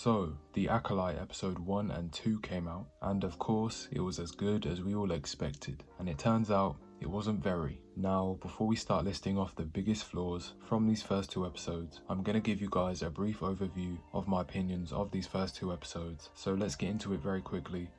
So, the Acolyte episode 1 and 2 came out, and of course, it was as good as we all expected, and it turns out it wasn't very. Now, before we start listing off the biggest flaws from these first 2 episodes, I'm going to give you guys a brief overview of my opinions of these first 2 episodes, so let's get into it very quickly.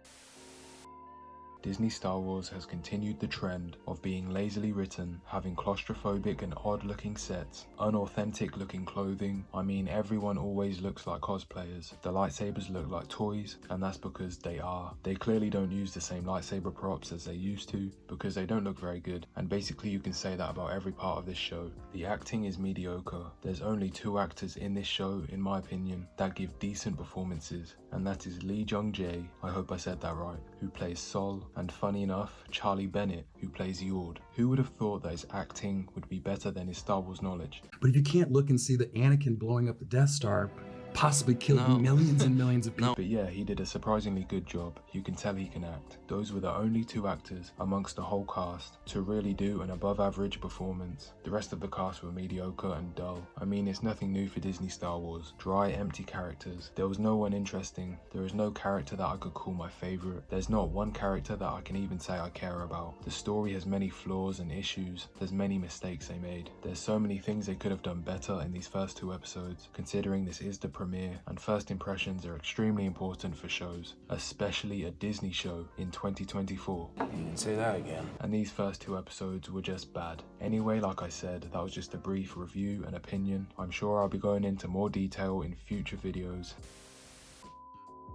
Disney Star Wars has continued the trend of being lazily written, having claustrophobic and odd looking sets, unauthentic looking clothing. I mean, everyone always looks like cosplayers. The lightsabers look like toys, and that's because they are. They clearly don't use the same lightsaber props as they used to, because they don't look very good, and basically you can say that about every part of this show. The acting is mediocre. There's only 2 actors in this show, in my opinion, that give decent performances, and that is Lee Jung-jae, I hope I said that right, who plays Sol, and funny enough, Charlie Bennett, who plays Yord. Who would have thought that his acting would be better than his Star Wars knowledge? But if you can't look and see the Anakin blowing up the Death Star, possibly killed millions and millions of people. But yeah, he did a surprisingly good job. You can tell he can act. Those were the only 2 actors amongst the whole cast to really do an above average performance. The rest of the cast were mediocre and dull. I mean, it's nothing new for Disney Star Wars. Dry, empty characters. There was no one interesting. There is no character that I could call my favorite. There's not one character that I can even say I care about. The story has many flaws and issues. There's many mistakes they made. There's so many things they could have done better in these first 2 episodes, considering this is the premiere and first impressions are extremely important for shows, especially a Disney show in 2024. You can say that again. And these first 2 episodes were just bad. Anyway, like I said, that was just a brief review and opinion. I'm sure I'll be going into more detail in future videos.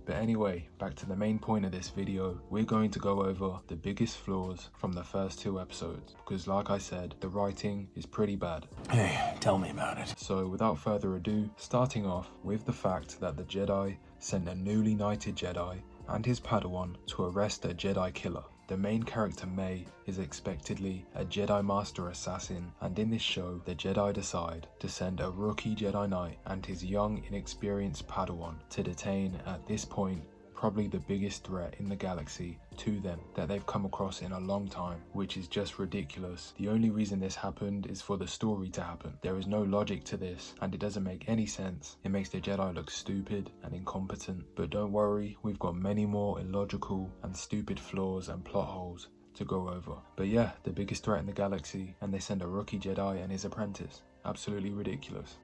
But anyway, back to the main point of this video, we're going to go over the biggest flaws from the first 2 episodes, because like I said, the writing is pretty bad. Hey, tell me about it. So without further ado, starting off with the fact that the Jedi sent a newly knighted Jedi and his Padawan to arrest a Jedi killer. The main character May is expectedly a Jedi Master Assassin, and in this show the Jedi decide to send a rookie Jedi Knight and his young inexperienced Padawan to detain, at this point, probably the biggest threat in the galaxy to them that they've come across in a long time, which is just ridiculous. The only reason this happened is for the story to happen. There is no logic to this, and it doesn't make any sense. It makes the Jedi look stupid and incompetent. But don't worry, we've got many more illogical and stupid flaws and plot holes to go over. But yeah, the biggest threat in the galaxy, and they send a rookie Jedi and his apprentice. Absolutely ridiculous.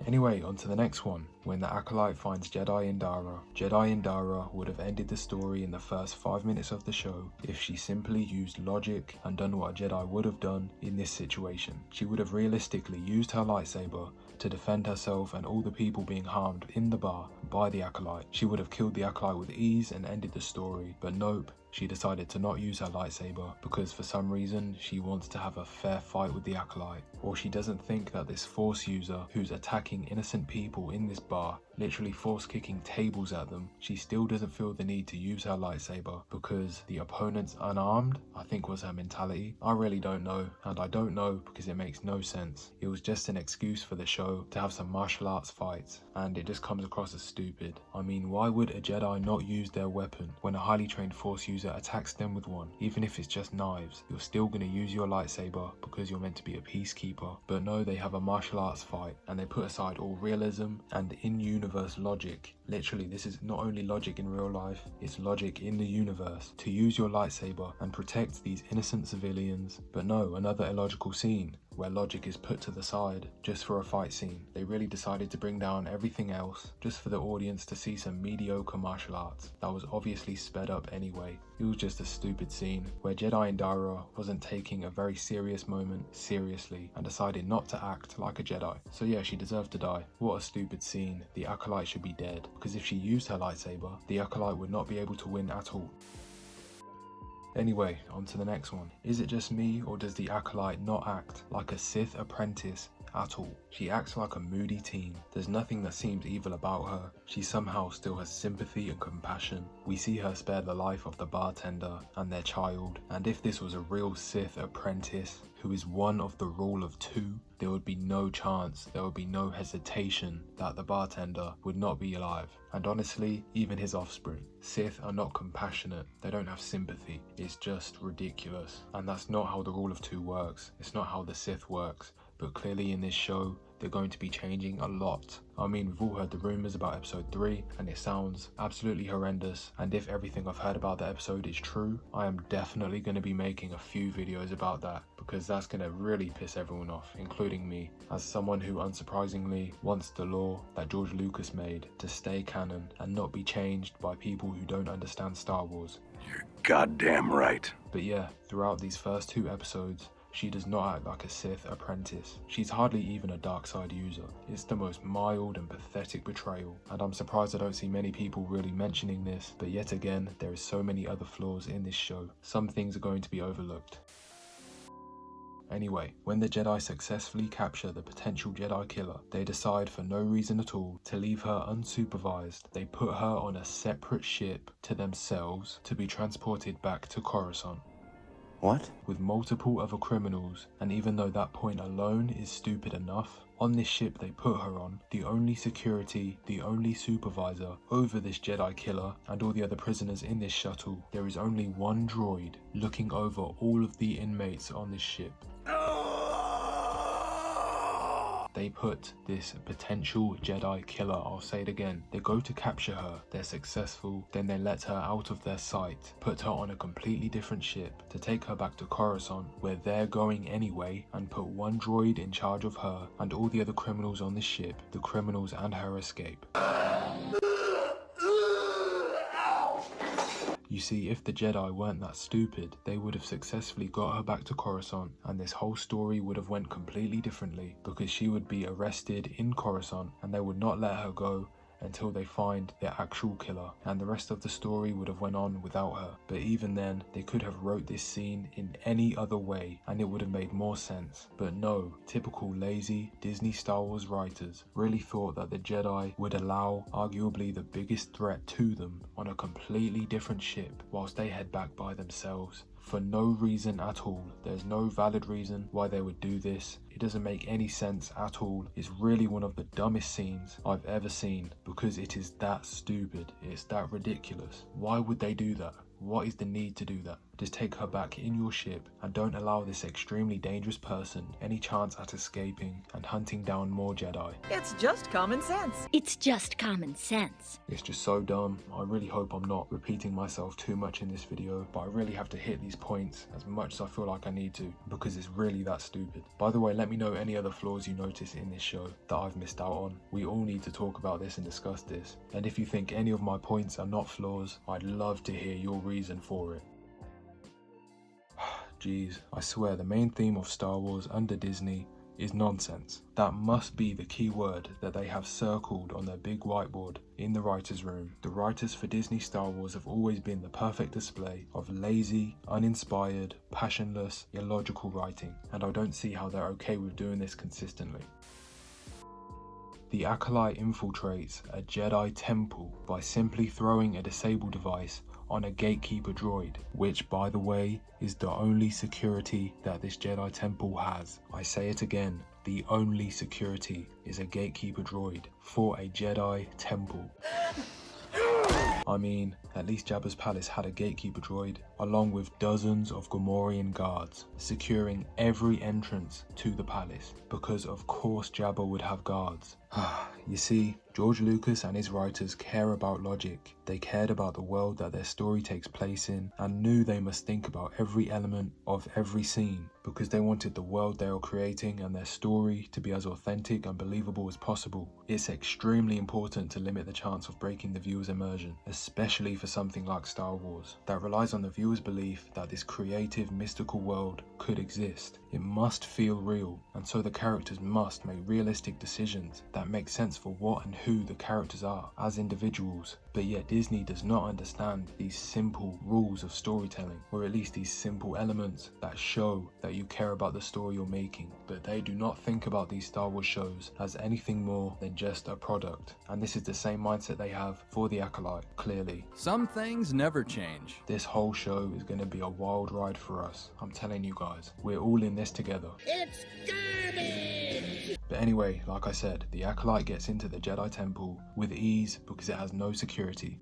Anyway, on to the next one. When the Acolyte finds Jedi Indara would have ended the story in the first 5 minutes of the show if she simply used logic and done what a Jedi would have done in this situation. She would have realistically used her lightsaber to defend herself and all the people being harmed in the bar by the Acolyte. She would have killed the Acolyte with ease and ended the story, but nope. She decided to not use her lightsaber because for some reason she wants to have a fair fight with the Acolyte, or she doesn't think that this Force user who's attacking innocent people in this bar, literally force kicking tables at them, she still doesn't feel the need to use her lightsaber because the opponent's unarmed, I think was her mentality. I really don't know, and I don't know because it makes no sense. It was just an excuse for the show to have some martial arts fights, and it just comes across as stupid. I mean, why would a Jedi not use their weapon when a highly trained Force user attacks them with one? Even if it's just knives, you're still going to use your lightsaber because you're meant to be a peacekeeper. But no, they have a martial arts fight and they put aside all realism and in-universe logic. Literally, this is not only logic in real life, it's logic in the universe to use your lightsaber and protect these innocent civilians. But no, another illogical scene where logic is put to the side just for a fight scene. They really decided to bring down everything else just for the audience to see some mediocre martial arts that was obviously sped up anyway. It was just a stupid scene where Jedi Indara wasn't taking a very serious moment seriously and decided not to act like a Jedi. So yeah, she deserved to die. What a stupid scene. The Acolyte should be dead, because if she used her lightsaber, the Acolyte would not be able to win at all. Anyway, on to the next one. Is it just me, or does the Acolyte not act like a Sith apprentice at all? She acts like a moody teen. There's nothing that seems evil about her. She somehow still has sympathy and compassion. We see her spare the life of the bartender and their child, and if this was a real Sith apprentice who is one of the rule of 2, there would be no chance, there would be no hesitation that the bartender would not be alive. And honestly, even his offspring. Sith are not compassionate, they don't have sympathy. It's just ridiculous. And that's not how the rule of 2 works. It's not how the Sith works. but clearly in this show they're going to be changing a lot. I mean, we've all heard the rumours about episode 3 and it sounds absolutely horrendous, and if everything I've heard about the episode is true, I am definitely going to be making a few videos about that, because that's going to really piss everyone off, including me, as someone who unsurprisingly wants the lore that George Lucas made to stay canon and not be changed by people who don't understand Star Wars. You're goddamn right. But yeah, throughout these first 2 episodes, she does not act like a Sith apprentice. She's hardly even a dark side user. It's the most mild and pathetic betrayal, and I'm surprised I don't see many people really mentioning this, but yet again, there is so many other flaws in this show. Some things are going to be overlooked. Anyway, when the Jedi successfully capture the potential Jedi killer, they decide for no reason at all to leave her unsupervised. They put her on a separate ship to themselves to be transported back to Coruscant. What? With multiple other criminals, and even though that point alone is stupid enough, on this ship they put her on, the only security, the only supervisor over this Jedi killer and all the other prisoners in this shuttle, there is only one droid looking over all of the inmates on this ship. They put this potential Jedi killer, I'll say it again, they go to capture her, they're successful, then they let her out of their sight, put her on a completely different ship to take her back to Coruscant, where they're going anyway, and put one droid in charge of her and all the other criminals on the ship, the criminals and her escape. You see, if the Jedi weren't that stupid, they would have successfully got her back to Coruscant, and this whole story would have went completely differently, because she would be arrested in Coruscant and they would not let her go until they find their actual killer, and the rest of the story would have went on without her. But even then, they could have wrote this scene in any other way and it would have made more sense. But no, typical lazy Disney Star Wars writers really thought that the Jedi would allow arguably the biggest threat to them on a completely different ship whilst they head back by themselves. For no reason at all. There's no valid reason why they would do this. It doesn't make any sense at all. It's really one of the dumbest scenes I've ever seen, because it is that stupid. It's that ridiculous. Why would they do that? What is the need to do that? Just take her back in your ship and don't allow this extremely dangerous person any chance at escaping and hunting down more Jedi. It's just common sense. It's just common sense. It's just so dumb. I really hope I'm not repeating myself too much in this video, but I really have to hit these points as much as I feel like I need to, because it's really that stupid. By the way, let me know any other flaws you notice in this show that I've missed out on. We all need to talk about this and discuss this. And if you think any of my points are not flaws, I'd love to hear your reason for it. Jeez, I swear the main theme of Star Wars under Disney is nonsense. That must be the key word that they have circled on their big whiteboard in the writer's room. The writers for Disney Star Wars have always been the perfect display of lazy, uninspired, passionless, illogical writing, and I don't see how they're okay with doing this consistently. The Acolyte infiltrates a Jedi temple by simply throwing a disable device on a gatekeeper droid, which by the way is the only security that this Jedi temple has. I say it again, the only security is a gatekeeper droid for a Jedi temple. I mean, at least Jabba's palace had a gatekeeper droid, along with dozens of Gamorrean guards, securing every entrance to the palace, because of course Jabba would have guards. You see, George Lucas and his writers care about logic. They cared about the world that their story takes place in, and knew they must think about every element of every scene, because they wanted the world they were creating and their story to be as authentic and believable as possible. It's extremely important to limit the chance of breaking the viewer's immersion, especially for something like Star Wars, that relies on the viewer's belief that this creative, mystical world could exist. It must feel real, and so the characters must make realistic decisions that make sense for what and who the characters are as individuals. But yet Disney does not understand these simple rules of storytelling, or at least these simple elements that show that you care about the story you're making. But they do not think about these Star Wars shows as anything more than just a product, and this is the same mindset they have for the Acolyte, clearly. Some things never change. This whole show is going to be a wild ride for us, I'm telling you guys. We're all in this together. It's garbage! But anyway, like I said, the Acolyte gets into the Jedi Temple with ease because it has no security.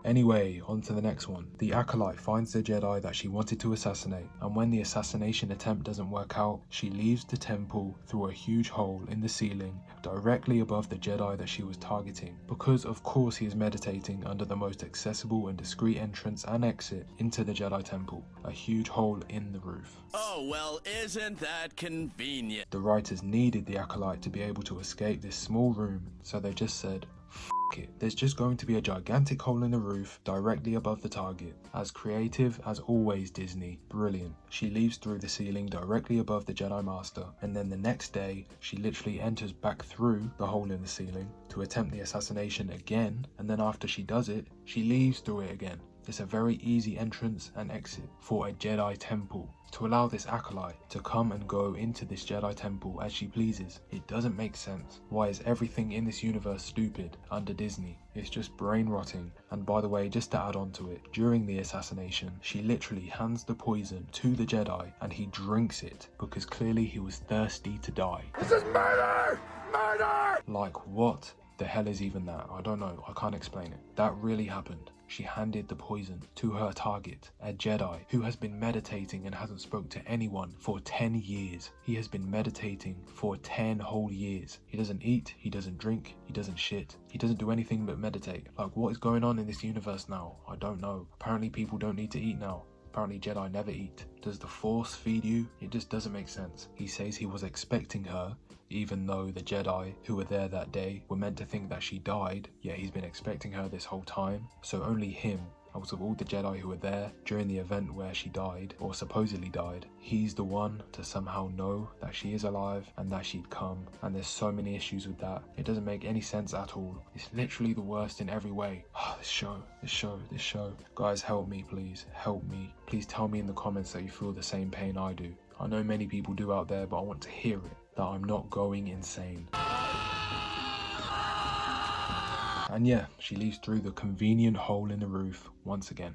Anyway, on to the next one. The Acolyte finds the Jedi that she wanted to assassinate, and when the assassination attempt doesn't work out, she leaves the temple through a huge hole in the ceiling directly above the Jedi that she was targeting, because of course he is meditating under the most accessible and discreet entrance and exit into the Jedi temple, a huge hole in the roof. Oh, well, isn't that convenient? The writers needed the Acolyte to be able to escape this small room, so they just said, it. There's just going to be a gigantic hole in the roof directly above the target. As creative as always, Disney. Brilliant. She leaves through the ceiling directly above the Jedi Master, and then the next day she literally enters back through the hole in the ceiling to attempt the assassination again, and then after she does it, she leaves through it again. It's a very easy entrance and exit for a Jedi temple. To allow this Acolyte to come and go into this Jedi temple as she pleases, it doesn't make sense. Why is everything in this universe stupid under Disney? It's just brain rotting. And by the way, just to add on to it, during the assassination, she literally hands the poison to the Jedi and he drinks it because clearly he was thirsty to die. This is murder! Murder! Like, what the hell is even that? I don't know. I can't explain it. That really happened. She handed the poison to her target, a Jedi who has been meditating and hasn't spoke to anyone for 10 years. He has been meditating for 10 whole years. He doesn't eat, he doesn't drink, he doesn't shit. He doesn't do anything but meditate. Like, what is going on in this universe now? I don't know. Apparently people don't need to eat now. Apparently Jedi never eat. Does the Force feed you? It just doesn't make sense. He says he was expecting her, even though the Jedi who were there that day were meant to think that she died, yet he's been expecting her this whole time. So only him, out of all the Jedi who were there during the event where she died, or supposedly died, he's the one to somehow know that she is alive and that she'd come, and there's so many issues with that. It doesn't make any sense at all. It's literally the worst in every way. This show. Guys, help me, please. Help me. Please tell me in the comments that you feel the same pain I do. I know many people do out there, but I want to hear it, that I'm not going insane. And yeah, she leaves through the convenient hole in the roof once again.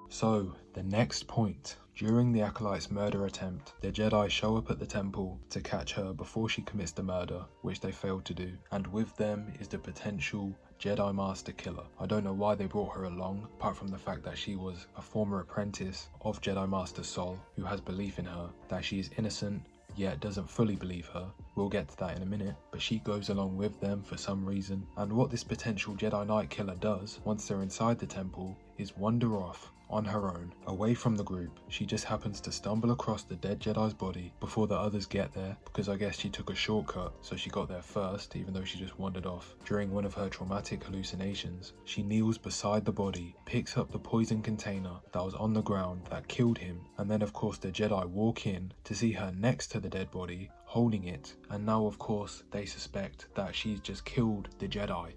So, the next point. During the Acolyte's murder attempt, the Jedi show up at the temple to catch her before she commits the murder, which they failed to do, and with them is the potential Jedi Master killer. I don't know why they brought her along, apart from the fact that she was a former apprentice of Jedi Master Sol, who has belief in her, that she is innocent, yet doesn't fully believe her. We'll get to that in a minute, but she goes along with them for some reason. And what this potential Jedi Knight killer does, once they're inside the temple, is wander off on her own, away from the group. She just happens to stumble across the dead Jedi's body before the others get there, because I guess she took a shortcut, so she got there first, even though she just wandered off. During one of her traumatic hallucinations, she kneels beside the body, picks up the poison container that was on the ground that killed him, and then of course the Jedi walk in to see her next to the dead body, holding it, and now of course they suspect that she's just killed the Jedi.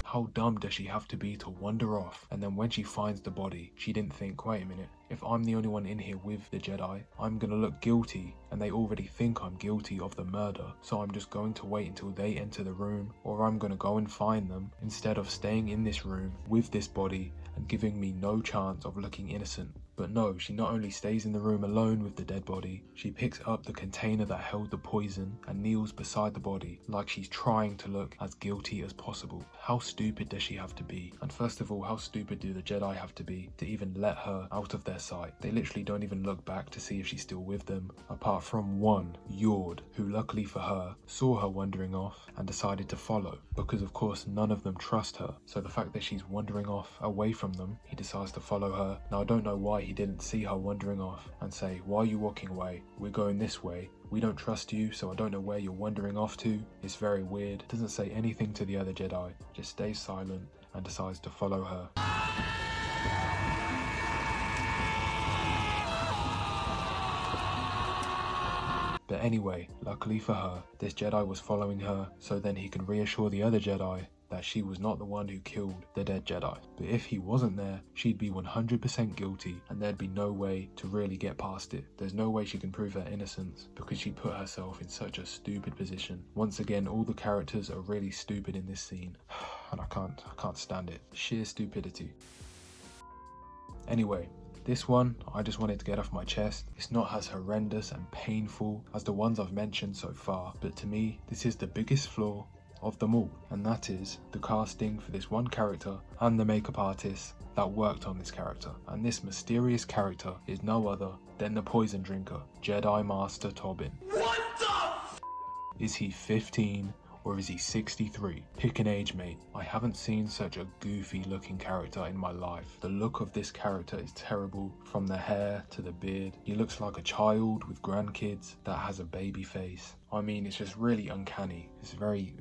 How dumb does she have to be to wander off? And then when she finds the body, she didn't think, wait a minute, if I'm the only one in here with the Jedi, I'm gonna look guilty, and they already think I'm guilty of the murder, so I'm just going to wait until they enter the room, or I'm gonna go and find them, instead of staying in this room with this body and giving me no chance of looking innocent. But no, she not only stays in the room alone with the dead body, she picks up the container that held the poison and kneels beside the body like she's trying to look as guilty as possible. How stupid does she have to be? And first of all, how stupid do the Jedi have to be to even let her out of their sight? They literally don't even look back to see if she's still with them, apart from one, Yord, who luckily for her, saw her wandering off and decided to follow, because of course none of them trust her. So the fact that she's wandering off away from them, he decides to follow her. Now I don't know why he didn't see her wandering off and say, why are you walking away? We're going this way. We don't trust you, so I don't know where you're wandering off to. It's very weird. Doesn't say anything to the other Jedi, just stays silent and decides to follow her. But anyway, luckily for her, this Jedi was following her, so then he can reassure the other Jedi that she was not the one who killed the dead Jedi. But if he wasn't there, she'd be 100% guilty, and there'd be no way to really get past it. There's no way she can prove her innocence, because she put herself in such a stupid position. Once again, all the characters are really stupid in this scene, and I can't stand it. Sheer stupidity. Anyway, this one, I just wanted to get off my chest. It's not as horrendous and painful as the ones I've mentioned so far, but to me, this is the biggest flaw of them all, and that is the casting for this one character and the makeup artist that worked on this character. And this mysterious character is no other than the poison drinker, Jedi Master Tobin. What the f? Is he 15 or is he 63? Pick an age, mate. I haven't seen such a goofy looking character in my life. The look of this character is terrible, from the hair to the beard. He looks like a child with grandkids that has a baby face. I mean, it's just really uncanny. It's very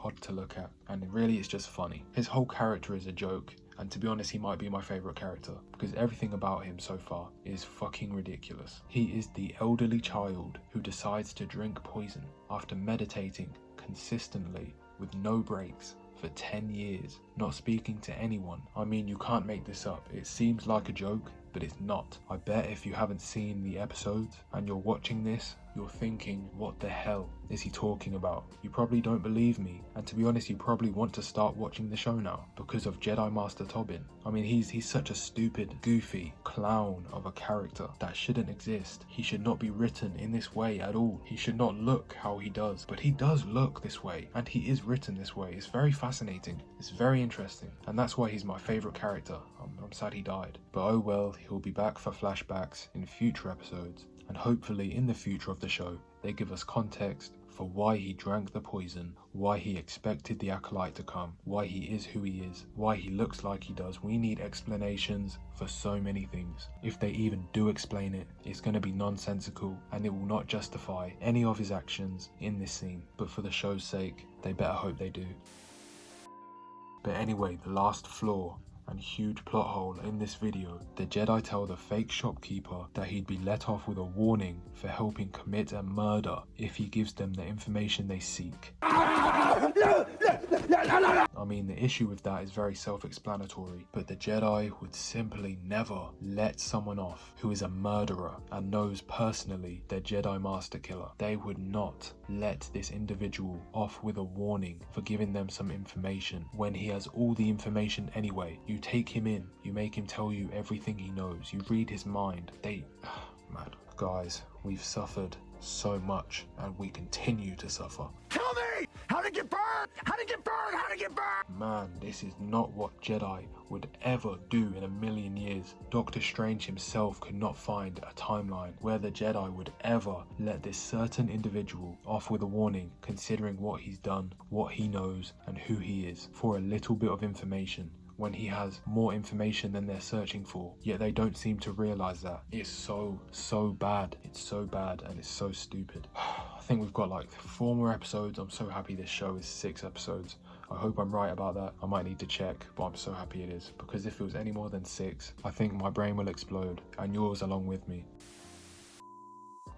odd to look at, and really it's just funny. His whole character is a joke, and to be honest, he might be my favourite character, because everything about him so far is fucking ridiculous. He is the elderly child who decides to drink poison after meditating consistently with no breaks for 10 years, not speaking to anyone. I mean, you can't make this up. It seems like a joke, but it's not. I bet if you haven't seen the episodes and you're watching this, you're thinking, what the hell is he talking about? You probably don't believe me, and to be honest, you probably want to start watching the show now because of Jedi Master Tobin. I mean, he's such a stupid, goofy clown of a character that shouldn't exist. He should not be written in this way at all. He should not look how he does, but he does look this way, and he is written this way. It's very fascinating. It's very interesting, and that's why he's my favourite character. I'm sad he died, but oh well, he'll be back for flashbacks in future episodes. And hopefully in the future of the show, they give us context for why he drank the poison, why he expected the Acolyte to come, why he is who he is, why he looks like he does. We need explanations for so many things. If they even do explain it, it's going to be nonsensical and it will not justify any of his actions in this scene. But for the show's sake, they better hope they do. But anyway, the last flaw and huge plot hole in this video, the Jedi tell the fake shopkeeper that he'd be let off with a warning for helping commit a murder if he gives them the information they seek. I mean, the issue with that is very self-explanatory, but the Jedi would simply never let someone off who is a murderer and knows personally their Jedi Master Killer. They would not let this individual off with a warning for giving them some information when he has all the information anyway. You take him in, you make him tell you everything he knows, you read his mind. Man, guys, we've suffered so much and we continue to suffer. Tell me! How to get burned! How to get burned! How to get burned! Man, this is not what Jedi would ever do in a million years. Doctor Strange himself could not find a timeline where the Jedi would ever let this certain individual off with a warning, considering what he's done, what he knows, and who he is, for a little bit of information, when he has more information than they're searching for. Yet they don't seem to realize that. It's so bad. It's so bad and it's so stupid. I think we've got like 4 more episodes. I'm so happy this show is 6 episodes. I hope I'm right about that. I might need to check, but I'm so happy it is, because if it was any more than 6, I think my brain will explode, and yours along with me.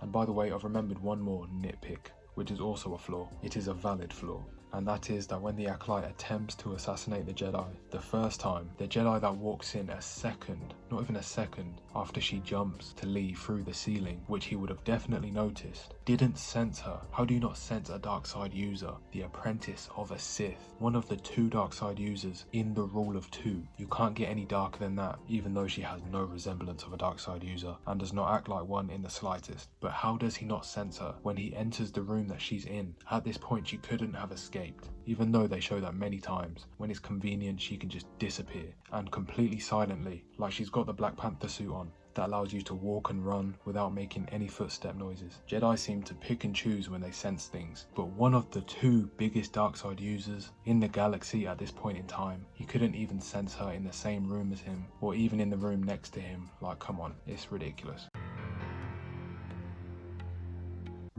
And by the way, I've remembered one more nitpick, which is also a flaw. It is a valid flaw. And that is that when the Acolyte attempts to assassinate the Jedi, the first time, the Jedi that walks in a second, not even a second, after she jumps to leave through the ceiling, which he would have definitely noticed, didn't sense her. How do you not sense a dark side user? The apprentice of a Sith, one of the 2 dark side users in the rule of 2. You can't get any darker than that, even though she has no resemblance of a dark side user and does not act like one in the slightest. But how does he not sense her when he enters the room that she's in? At this point, she couldn't have escaped, even though they show that many times. When it's convenient, she can just disappear, and completely silently, like she's got the Black Panther suit on that allows you to walk and run without making any footstep noises. Jedi seem to pick and choose when they sense things, but one of the 2 biggest darkside users in the galaxy at this point in time, he couldn't even sense her in the same room as him, or even in the room next to him. Like, come on, it's ridiculous.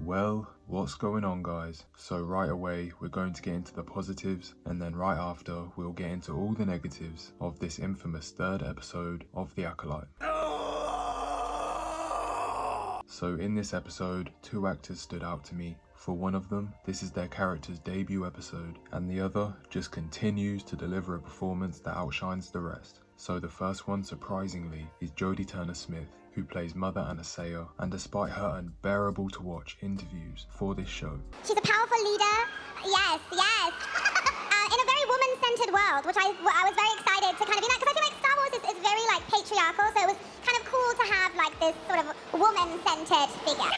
Well, what's going on, guys? So right away we're going to get into the positives, and then right after we'll get into all the negatives of this infamous 3rd episode of The Acolyte. So in this episode, 2 actors stood out to me. For one of them, this is their character's debut episode, and the other just continues to deliver a performance that outshines the rest. So the first one, surprisingly, is Jodie Turner-Smith, who plays Mother Anastasia, and despite her unbearable to watch interviews for this show, she's a powerful leader. Yes. In a very woman-centered world, which I was very excited to kind of be that, because I feel like Star Wars is very like patriarchal, so it was kind of cool to have like this sort of woman-centered figure.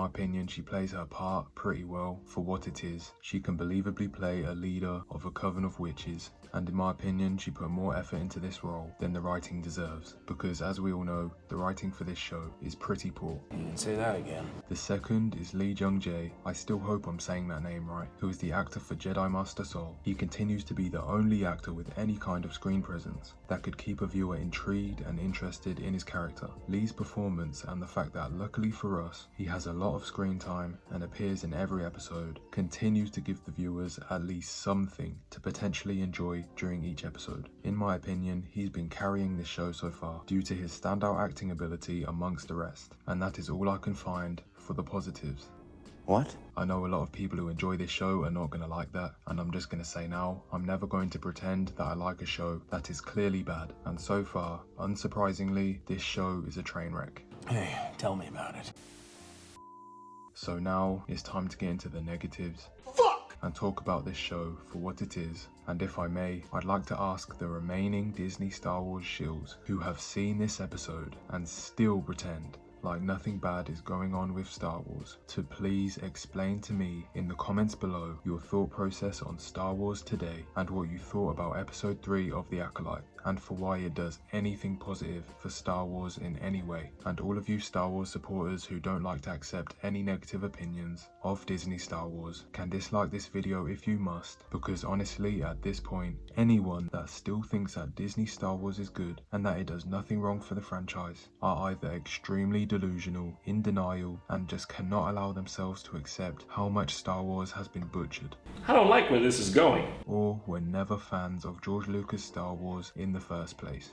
my opinion, she plays her part pretty well for what it is. She can believably play a leader of a coven of witches, and in my opinion, she put more effort into this role than the writing deserves, because as we all know, the writing for this show is pretty poor. You can say that again. The second is Lee Jung-jae, I still hope I'm saying that name right, who is the actor for Jedi Master Soul. He continues to be the only actor with any kind of screen presence that could keep a viewer intrigued and interested in his character. Lee's performance and the fact that luckily for us, he has a lot of screen time and appears in every episode, continues to give the viewers at least something to potentially enjoy during each episode. In my opinion, he's been carrying this show so far due to his standout acting ability amongst the rest, and that is all I can find for the positives. What? I know a lot of people who enjoy this show are not going to like that, and I'm just going to say now, I'm never going to pretend that I like a show that is clearly bad, and so far, unsurprisingly, this show is a train wreck. Hey, tell me about it. So now, it's time to get into the negatives. And talk about this show for what it is. And if I may, I'd like to ask the remaining Disney Star Wars shills who have seen this episode and still pretend like nothing bad is going on with Star Wars, to please explain to me in the comments below your thought process on Star Wars today and what you thought about episode 3 of The Acolyte, and for why it does anything positive for Star Wars in any way. And all of you Star Wars supporters who don't like to accept any negative opinions of Disney Star Wars can dislike this video if you must, because honestly at this point, anyone that still thinks that Disney Star Wars is good and that it does nothing wrong for the franchise are either extremely delusional, in denial, and just cannot allow themselves to accept how much Star Wars has been butchered. I don't like where this is going. Or were never fans of George Lucas' Star Wars in the first place.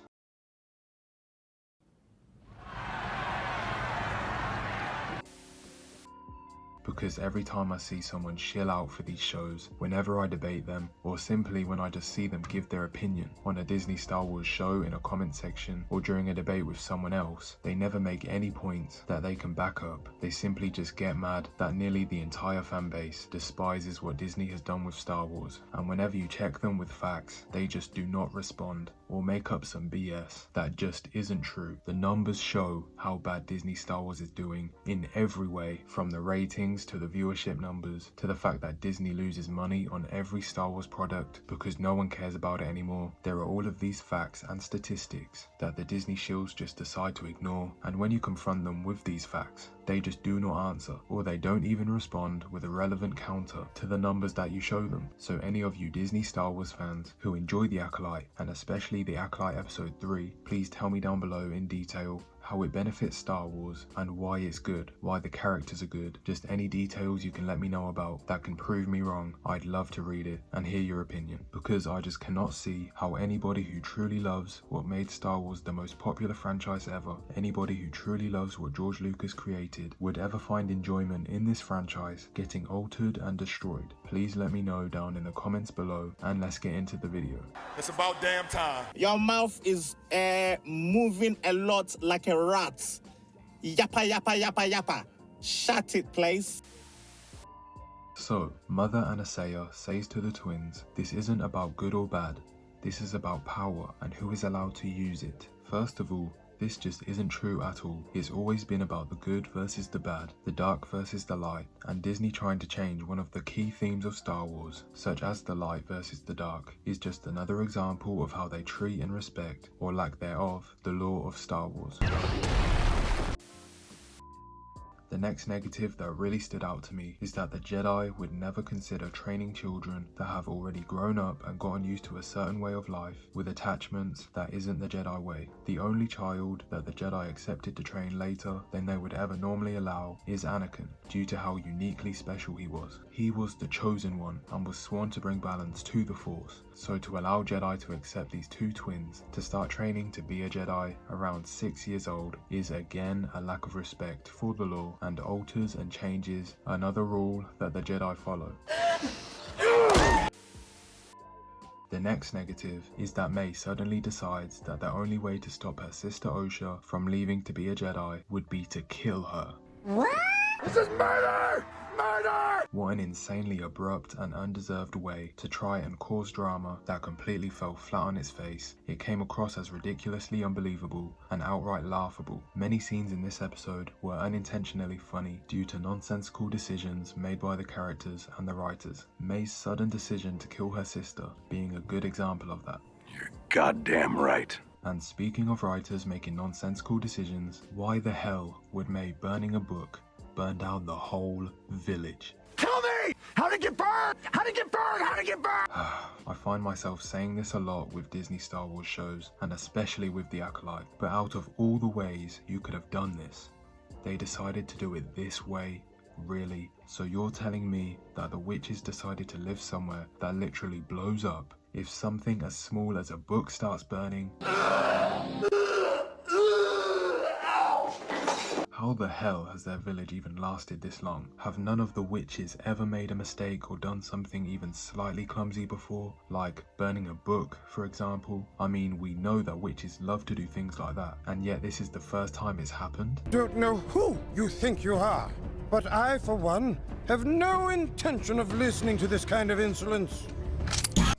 Because every time I see someone shill out for these shows, whenever I debate them, or simply when I just see them give their opinion on a Disney Star Wars show in a comment section or during a debate with someone else, they never make any points that they can back up. They simply just get mad that nearly the entire fan base despises what Disney has done with Star Wars, and whenever you check them with facts, they just do not respond or make up some BS that just isn't true. The numbers show how bad Disney Star Wars is doing in every way, from the ratings to the viewership numbers to the fact that Disney loses money on every Star Wars product because no one cares about it anymore. There are all of these facts and statistics that the Disney shills just decide to ignore, and when you confront them with these facts, they just do not answer, or they don't even respond with a relevant counter to the numbers that you show them. So any of you Disney Star Wars fans who enjoy The Acolyte, and especially The Acolyte episode 3, please tell me down below in detail how it benefits Star Wars and why it's good, why the characters are good. Just any details you can let me know about that can prove me wrong. I'd love to read it and hear your opinion, because I just cannot see how anybody who truly loves what made Star Wars the most popular franchise ever, anybody who truly loves what George Lucas created, would ever find enjoyment in this franchise getting altered and destroyed. Please let me know down in the comments below, and let's get into the video. It's about damn time. Your mouth is moving a lot like a rat. Yappa, yappa, yappa, yappa. Shut it, please. So, Mother Anastasia says to the twins, this isn't about good or bad. This is about power and who is allowed to use it. First of all, this just isn't true at all. It's always been about the good versus the bad, the dark versus the light, and Disney trying to change one of the key themes of Star Wars, such as the light versus the dark, is just another example of how they treat and respect, or lack thereof, the lore of Star Wars. The next negative that really stood out to me is that the Jedi would never consider training children that have already grown up and gotten used to a certain way of life with attachments that isn't the Jedi way. The only child that the Jedi accepted to train later than they would ever normally allow is Anakin, due to how uniquely special he was. He was the chosen one and was sworn to bring balance to the Force. So to allow Jedi to accept these two twins to start training to be a Jedi around 6 years old is again a lack of respect for the law and alters and changes another rule that the Jedi follow. The next negative is that May suddenly decides that the only way to stop her sister Osha from leaving to be a Jedi would be to kill her. What? This is murder! Murder! What an insanely abrupt and undeserved way to try and cause drama that completely fell flat on its face. It came across as ridiculously unbelievable and outright laughable. Many scenes in this episode were unintentionally funny due to nonsensical decisions made by the characters and the writers. May's sudden decision to kill her sister being a good example of that. You're goddamn right. And speaking of writers making nonsensical decisions, why the hell would May burning a book burn down the whole village? Tell me! How'd it get burned? How'd it get burned? How'd it get burned? I find myself saying this a lot with Disney Star Wars shows, and especially with The Acolyte, but out of all the ways you could have done this, they decided to do it this way? Really? So you're telling me that the witches decided to live somewhere that literally blows up if something as small as a book starts burning? How the hell has their village even lasted this long? Have none of the witches ever made a mistake or done something even slightly clumsy before? Like burning a book, for example? I mean, we know that witches love to do things like that, and yet this is the first time it's happened? Don't know who you think you are, but I, for one, have no intention of listening to this kind of insolence.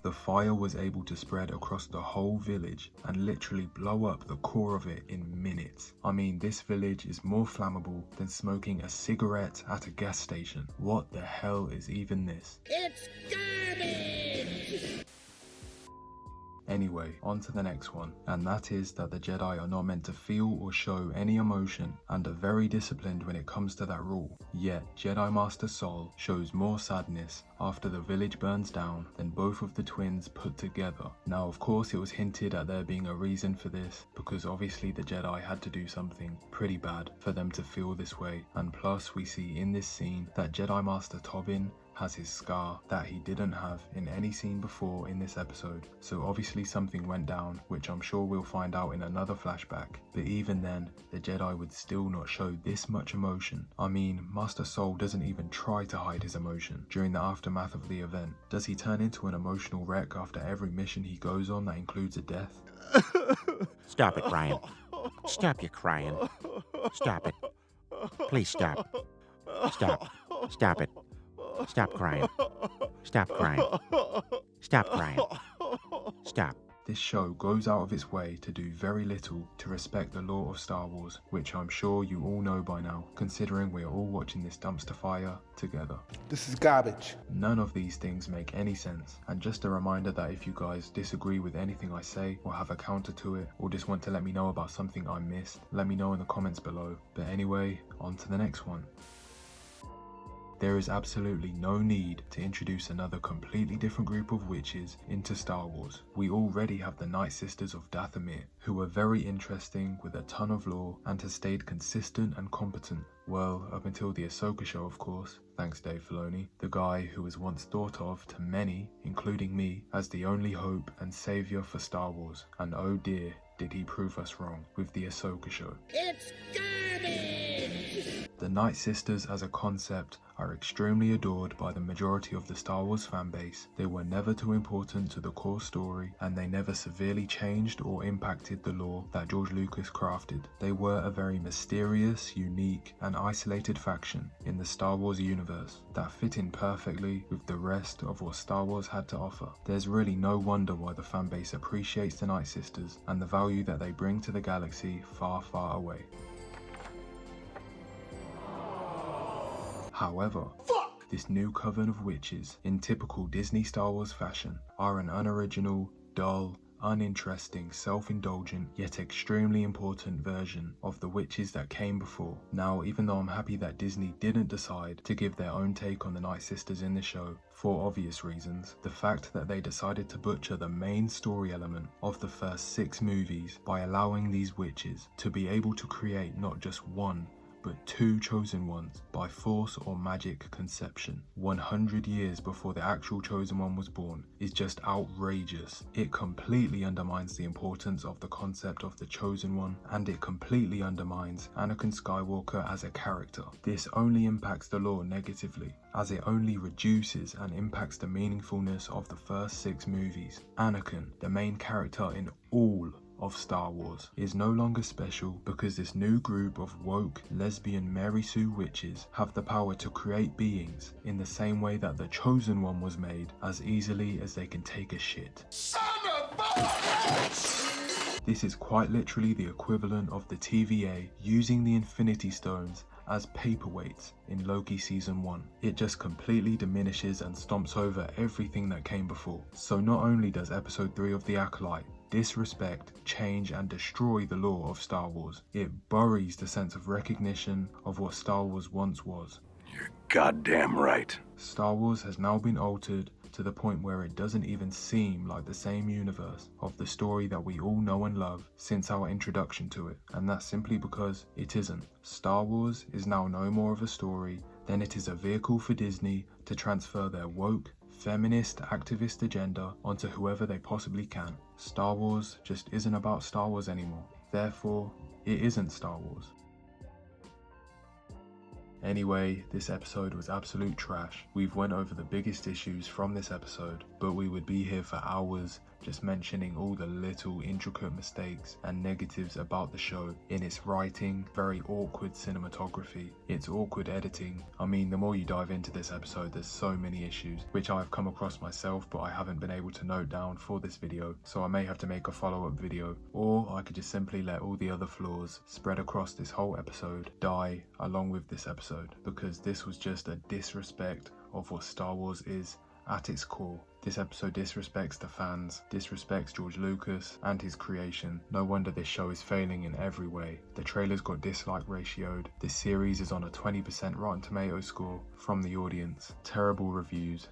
The fire was able to spread across the whole village and literally blow up the core of it in minutes. I mean, this village is more flammable than smoking a cigarette at a gas station. What the hell is even this? It's garbage! Anyway, on to the next one, and that is that the Jedi are not meant to feel or show any emotion and are very disciplined when it comes to that rule. Yet, Jedi Master Sol shows more sadness after the village burns down than both of the twins put together. Now, of course, it was hinted at there being a reason for this, because obviously the Jedi had to do something pretty bad for them to feel this way, and plus we see in this scene that Jedi Master Tobin has his scar that he didn't have in any scene before in this episode. So obviously something went down, which I'm sure we'll find out in another flashback. But even then, the Jedi would still not show this much emotion. I mean, Master Sol doesn't even try to hide his emotion during the aftermath of the event. Does he turn into an emotional wreck after every mission he goes on that includes a death? Stop it, Ryan. Stop your crying. Stop it. Please stop. Stop. Stop it. Stop crying. Stop crying. Stop crying. Stop. This show goes out of its way to do very little to respect the lore of Star Wars, which I'm sure you all know by now, considering we're all watching this dumpster fire together. This is garbage. None of these things make any sense, and just a reminder that if you guys disagree with anything I say, or have a counter to it, or just want to let me know about something I missed, let me know in the comments below. But anyway, on to the next one. There is absolutely no need to introduce another completely different group of witches into Star Wars. We already have the Night Sisters of Dathomir, who are very interesting with a ton of lore and has stayed consistent and competent. Well, up until the Ahsoka show, of course, thanks Dave Filoni, the guy who was once thought of to many, including me, as the only hope and saviour for Star Wars. And oh dear, did he prove us wrong with the Ahsoka show. It's garbage! The Night Sisters as a concept are extremely adored by the majority of the Star Wars fanbase. They were never too important to the core story, and they never severely changed or impacted the lore that George Lucas crafted. They were a very mysterious, unique, and isolated faction in the Star Wars universe that fit in perfectly with the rest of what Star Wars had to offer. There's really no wonder why the fanbase appreciates the Night Sisters and the value that they bring to the galaxy far, far away. However, this new coven of witches, in typical Disney Star Wars fashion, are an unoriginal, dull, uninteresting, self-indulgent, yet extremely important version of the witches that came before. Now, even though I'm happy that Disney didn't decide to give their own take on the Night Sisters in the show, for obvious reasons, the fact that they decided to butcher the main story element of the first 6 movies by allowing these witches to be able to create not just one, but 2 chosen ones by force or magic conception 100 years before the actual chosen one was born is just outrageous. It completely undermines the importance of the concept of the chosen one, and it completely undermines Anakin Skywalker as a character. This only impacts the lore negatively, as it only reduces and impacts the meaningfulness of the first 6 movies. Anakin, the main character in all of Star Wars is no longer special because this new group of woke lesbian Mary Sue witches have the power to create beings in the same way that the Chosen One was made, as easily as they can take a shit. Son of a bitch! This is quite literally the equivalent of the TVA using the Infinity Stones as paperweights in Loki Season 1. It just completely diminishes and stomps over everything that came before. So not only does Episode 3 of The Acolyte disrespect, change and destroy the lore of Star Wars, it buries the sense of recognition of what Star Wars once was. You're goddamn right. Star Wars has now been altered to the point where it doesn't even seem like the same universe of the story that we all know and love since our introduction to it, and that's simply because it isn't. Star Wars is now no more of a story than it is a vehicle for Disney to transfer their woke, feminist, activist agenda onto whoever they possibly can. Star Wars just isn't about Star Wars anymore. Therefore, it isn't Star Wars. Anyway, this episode was absolute trash. We've went over the biggest issues from this episode, but we would be here for hours just mentioning all the little intricate mistakes and negatives about the show in its writing, very awkward cinematography, its awkward editing. I mean, the more you dive into this episode, there's so many issues, which I've come across myself, but I haven't been able to note down for this video, so I may have to make a follow-up video, or I could just simply let all the other flaws spread across this whole episode die along with this episode, because this was just a disrespect of what Star Wars is at its core. This episode disrespects the fans, disrespects George Lucas and his creation. No wonder this show is failing in every way. The trailers got dislike ratioed. This series is on a 20% Rotten Tomatoes score from the audience. Terrible reviews.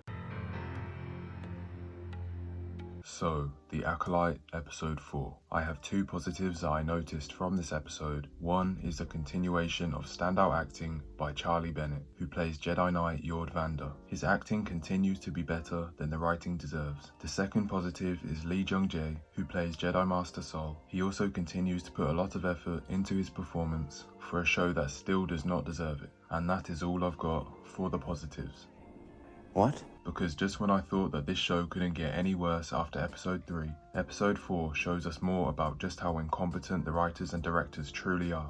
So, The Acolyte, Episode 4. I have two positives that I noticed from this episode. One is the continuation of standout acting by Charlie Bennett, who plays Jedi Knight Yord Vander. His acting continues to be better than the writing deserves. The second positive is Lee Jung-jae, who plays Jedi Master Sol. He also continues to put a lot of effort into his performance for a show that still does not deserve it. And that is all I've got for the positives. What? Because just when I thought that this show couldn't get any worse after Episode 3, Episode 4 shows us more about just how incompetent the writers and directors truly are.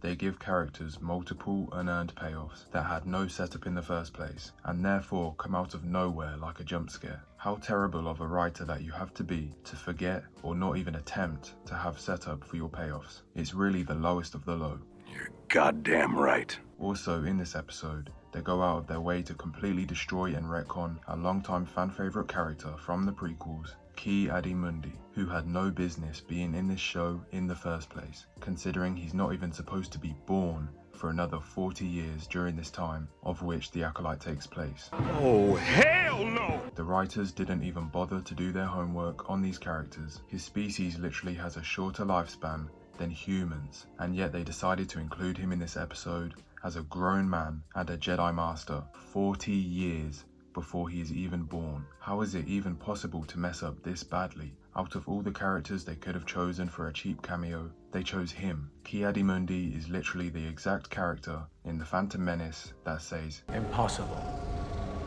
They give characters multiple unearned payoffs that had no setup in the first place, and therefore come out of nowhere like a jump scare. How terrible of a writer that you have to be to forget or not even attempt to have setup for your payoffs. It's really the lowest of the low. You're goddamn right. Also in this episode, they go out of their way to completely destroy and retcon a longtime fan favourite character from the prequels, Ki-Adi-Mundi, who had no business being in this show in the first place, considering he's not even supposed to be born for another 40 years during this time of which the Acolyte takes place. Oh, hell no! The writers didn't even bother to do their homework on these characters. His species literally has a shorter lifespan than humans, and yet they decided to include him in this episode as a grown man and a Jedi Master 40 years before he is even born. How is it even possible to mess up this badly? Out of all the characters they could have chosen for a cheap cameo, they chose him. Ki-Adi-Mundi is literally the exact character in The Phantom Menace that says, "Impossible.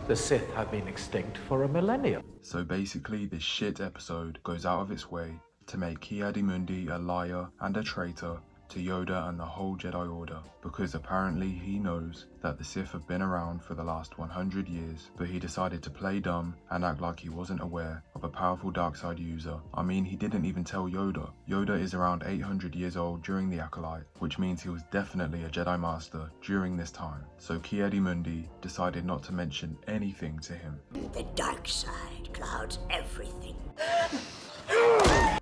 The Sith have been extinct for a millennia." So basically this shit episode goes out of its way to make Ki-Adi-Mundi a liar and a traitor to Yoda and the whole Jedi Order, because apparently he knows that the Sith have been around for the last 100 years, but he decided to play dumb and act like he wasn't aware of a powerful dark side user. I mean, he didn't even tell Yoda. Yoda is around 800 years old during the Acolyte, which means he was definitely a Jedi Master during this time. So Ki-Adi-Mundi decided not to mention anything to him. The dark side clouds everything.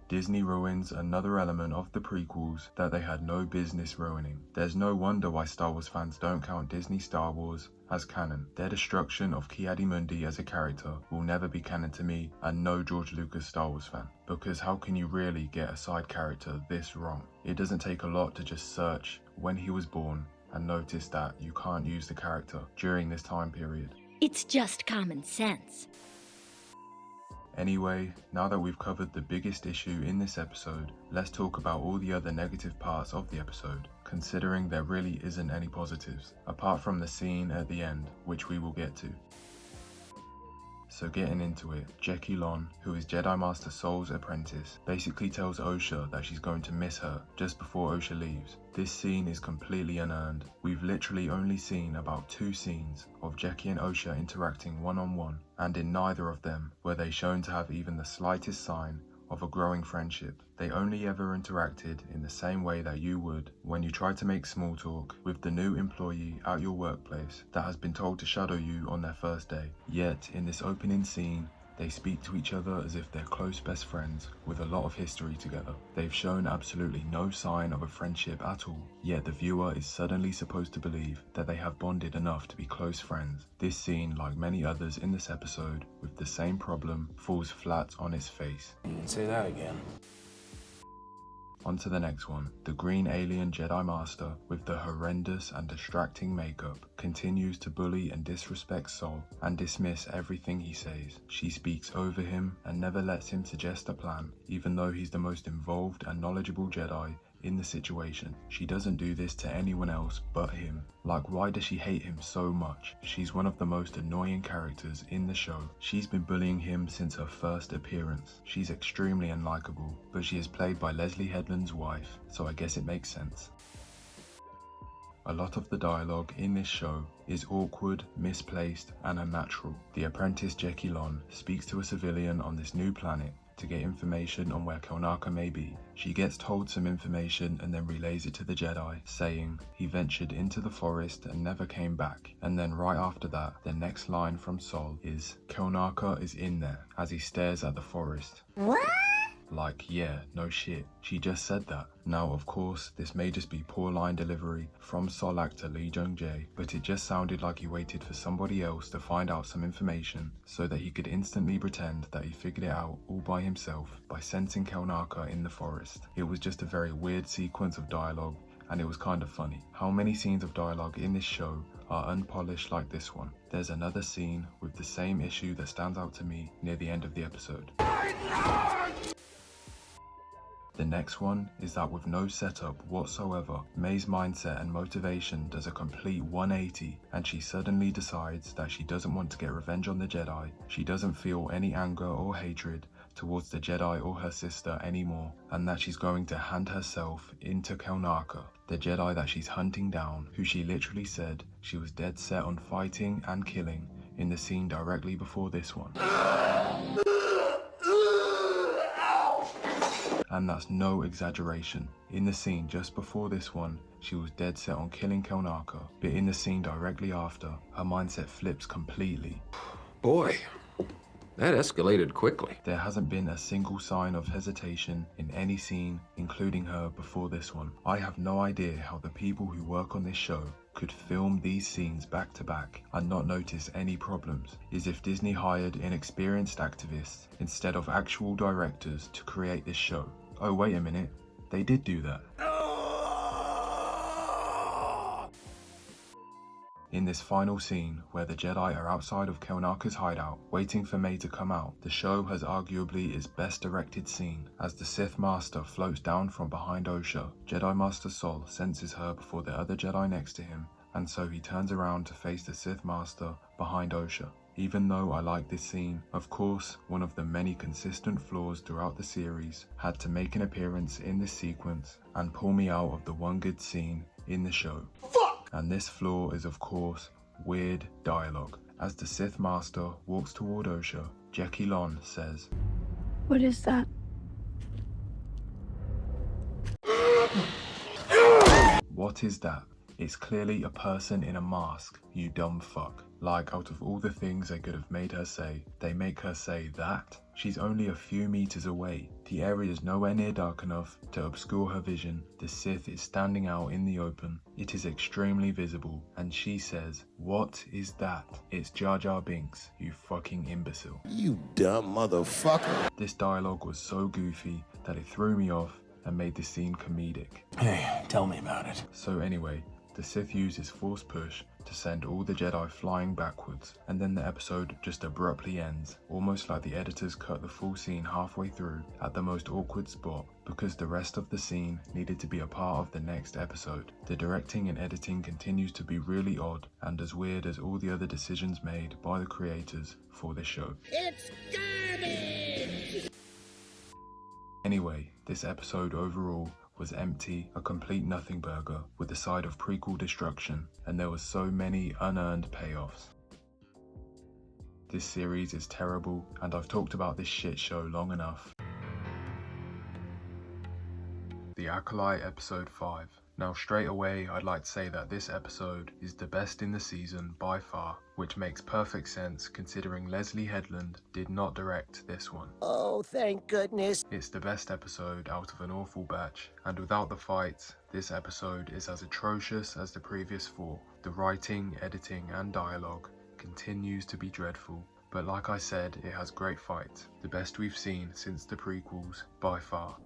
Disney ruins another element of the prequels that they had no business ruining. There's no wonder why Star Wars fans don't count Disney Star Wars as canon. Their destruction of Ki-Adi-Mundi as a character will never be canon to me, and no George Lucas Star Wars fan. Because how can you really get a side character this wrong? It doesn't take a lot to just search when he was born and notice that you can't use the character during this time period. It's just common sense. Anyway, now that we've covered the biggest issue in this episode, let's talk about all the other negative parts of the episode, considering there really isn't any positives, apart from the scene at the end, which we will get to. So getting into it, Jekylon, who is Jedi Master Sol's apprentice, basically tells Osha that she's going to miss her just before Osha leaves. This scene is completely unearned. We've literally only seen about 2 scenes of Jekky and Osha interacting one-on-one, and in neither of them were they shown to have even the slightest sign of a growing friendship. They only ever interacted in the same way that you would when you try to make small talk with the new employee at your workplace that has been told to shadow you on their first day. Yet in this opening scene, they speak to each other as if they're close best friends with a lot of history together. They've shown absolutely no sign of a friendship at all, yet the viewer is suddenly supposed to believe that they have bonded enough to be close friends. This scene, like many others in this episode with the same problem, falls flat on its face. You can say that again. On to the next one. The green alien Jedi Master, with the horrendous and distracting makeup, continues to bully and disrespect Sol and dismiss everything he says. She speaks over him and never lets him suggest a plan, even though he's the most involved and knowledgeable Jedi in the situation. She doesn't do this to anyone else but him. Like, why does she hate him so much? She's one of the most annoying characters in the show. She's been bullying him since her first appearance. She's extremely unlikable, but she is played by Leslie Headland's wife, so I guess it makes sense. A lot of the dialogue in this show is awkward, misplaced, and unnatural. The apprentice Jekylon speaks to a civilian on this new planet to get information on where Kelnaka may be. She gets told some information and then relays it to the Jedi, saying he ventured into the forest and never came back. And then right after that, the next line from Sol is, Kelnaka is in there, as he stares at the forest. What? Like, yeah, no shit. She just said that. Now, of course, this may just be poor line delivery from Sol actor Lee Jung-jae, but it just sounded like he waited for somebody else to find out some information so that he could instantly pretend that he figured it out all by himself by sensing Kelnaka in the forest. It was just a very weird sequence of dialogue, and it was kind of funny. How many scenes of dialogue in this show are unpolished like this one? There's another scene with the same issue that stands out to me near the end of the episode. The next one is that with no setup whatsoever, May's mindset and motivation does a complete 180, and she suddenly decides that she doesn't want to get revenge on the Jedi. She doesn't feel any anger or hatred towards the Jedi or her sister anymore, and that she's going to hand herself into Kelnaka, the Jedi that she's hunting down, who she literally said she was dead set on fighting and killing in the scene directly before this one. And that's no exaggeration. In the scene just before this one, she was dead set on killing Kelnaka, but in the scene directly after, her mindset flips completely. Boy, that escalated quickly. There hasn't been a single sign of hesitation in any scene, including her before this one. I have no idea how the people who work on this show could film these scenes back to back and not notice any problems. Is if Disney hired inexperienced activists instead of actual directors to create this show. Oh, wait a minute, they did do that. In this final scene, where the Jedi are outside of Kelnaka's hideout, waiting for May to come out, the show has arguably its best directed scene. As the Sith Master floats down from behind Osha, Jedi Master Sol senses her before the other Jedi next to him, and so he turns around to face the Sith Master behind Osha. Even though I like this scene, of course, one of the many consistent flaws throughout the series had to make an appearance in this sequence and pull me out of the one good scene in the show. And this flaw is, of course, weird dialogue. As the Sith Master walks toward Osha, Jekylon says, What is that? What is that? It's clearly a person in a mask, you dumb fuck. Like, out of all the things they could have made her say, they make her say that? She's only a few meters away. The area is nowhere near dark enough to obscure her vision. The Sith is standing out in the open. It is extremely visible, and she says, What is that? It's Jar Jar Binks, you fucking imbecile. You dumb motherfucker. This dialogue was so goofy that it threw me off and made the scene comedic. Hey, tell me about it. So anyway, the Sith uses force push to send all the Jedi flying backwards, and then the episode just abruptly ends, almost like the editors cut the full scene halfway through at the most awkward spot, because the rest of the scene needed to be a part of the next episode. The directing and editing continues to be really odd and as weird as all the other decisions made by the creators for this show. It's garbage! Anyway, this episode overall was empty, a complete nothing burger with a side of prequel destruction, and there was so many unearned payoffs. This series is terrible, and I've talked about this shit show long enough. The Acolyte episode 5. Now straight away I'd like to say that this episode is the best in the season by far, which makes perfect sense considering Leslye Headland did not direct this one. Oh, thank goodness. It's the best episode out of an awful batch, and without the fights, this episode is as atrocious as the previous 4. The writing, editing and dialogue continues to be dreadful, but like I said, it has great fights, the best we've seen since the prequels by far.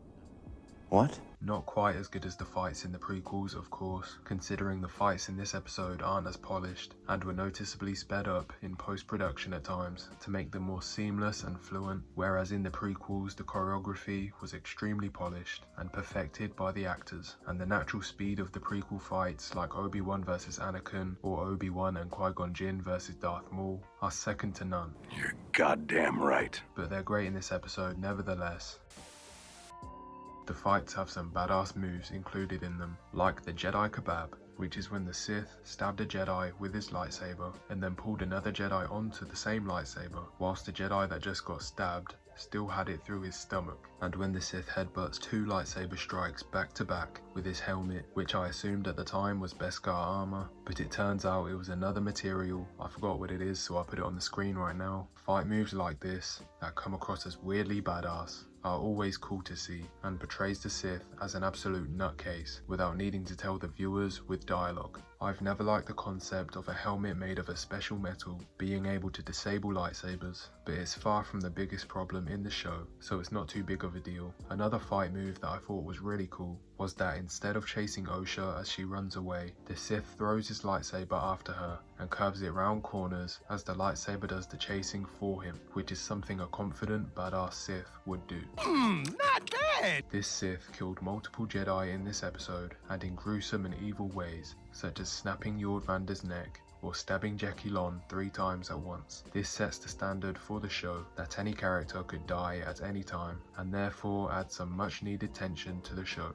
What? Not quite as good as the fights in the prequels, of course, considering the fights in this episode aren't as polished and were noticeably sped up in post-production at times to make them more seamless and fluent, whereas in the prequels the choreography was extremely polished and perfected by the actors, and the natural speed of the prequel fights like Obi-Wan vs Anakin or Obi-Wan and Qui-Gon Jinn vs Darth Maul are second to none. You're goddamn right. But they're great in this episode nevertheless. The fights have some badass moves included in them, like the Jedi Kebab, which is when the Sith stabbed a Jedi with his lightsaber and then pulled another Jedi onto the same lightsaber, whilst the Jedi that just got stabbed still had it through his stomach, and when the Sith headbutts 2 lightsaber strikes back to back with his helmet, which I assumed at the time was Beskar armor, but it turns out it was another material. I forgot what it is, so I'll put it on the screen right now. Fight moves like this, that come across as weirdly badass, are always cool to see, and portrays the Sith as an absolute nutcase without needing to tell the viewers with dialogue. I've never liked the concept of a helmet made of a special metal being able to disable lightsabers, but it's far from the biggest problem in the show, so it's not too big of a deal. Another fight move that I thought was really cool was that instead of chasing Osha as she runs away, the Sith throws his lightsaber after her and curves it round corners as the lightsaber does the chasing for him, which is something a confident badass Sith would do. Not bad! This Sith killed multiple Jedi in this episode, and in gruesome and evil ways, such as snapping Lord Vander's neck or stabbing Jackie Lon 3 times at once. This sets the standard for the show that any character could die at any time, and therefore adds some much needed tension to the show.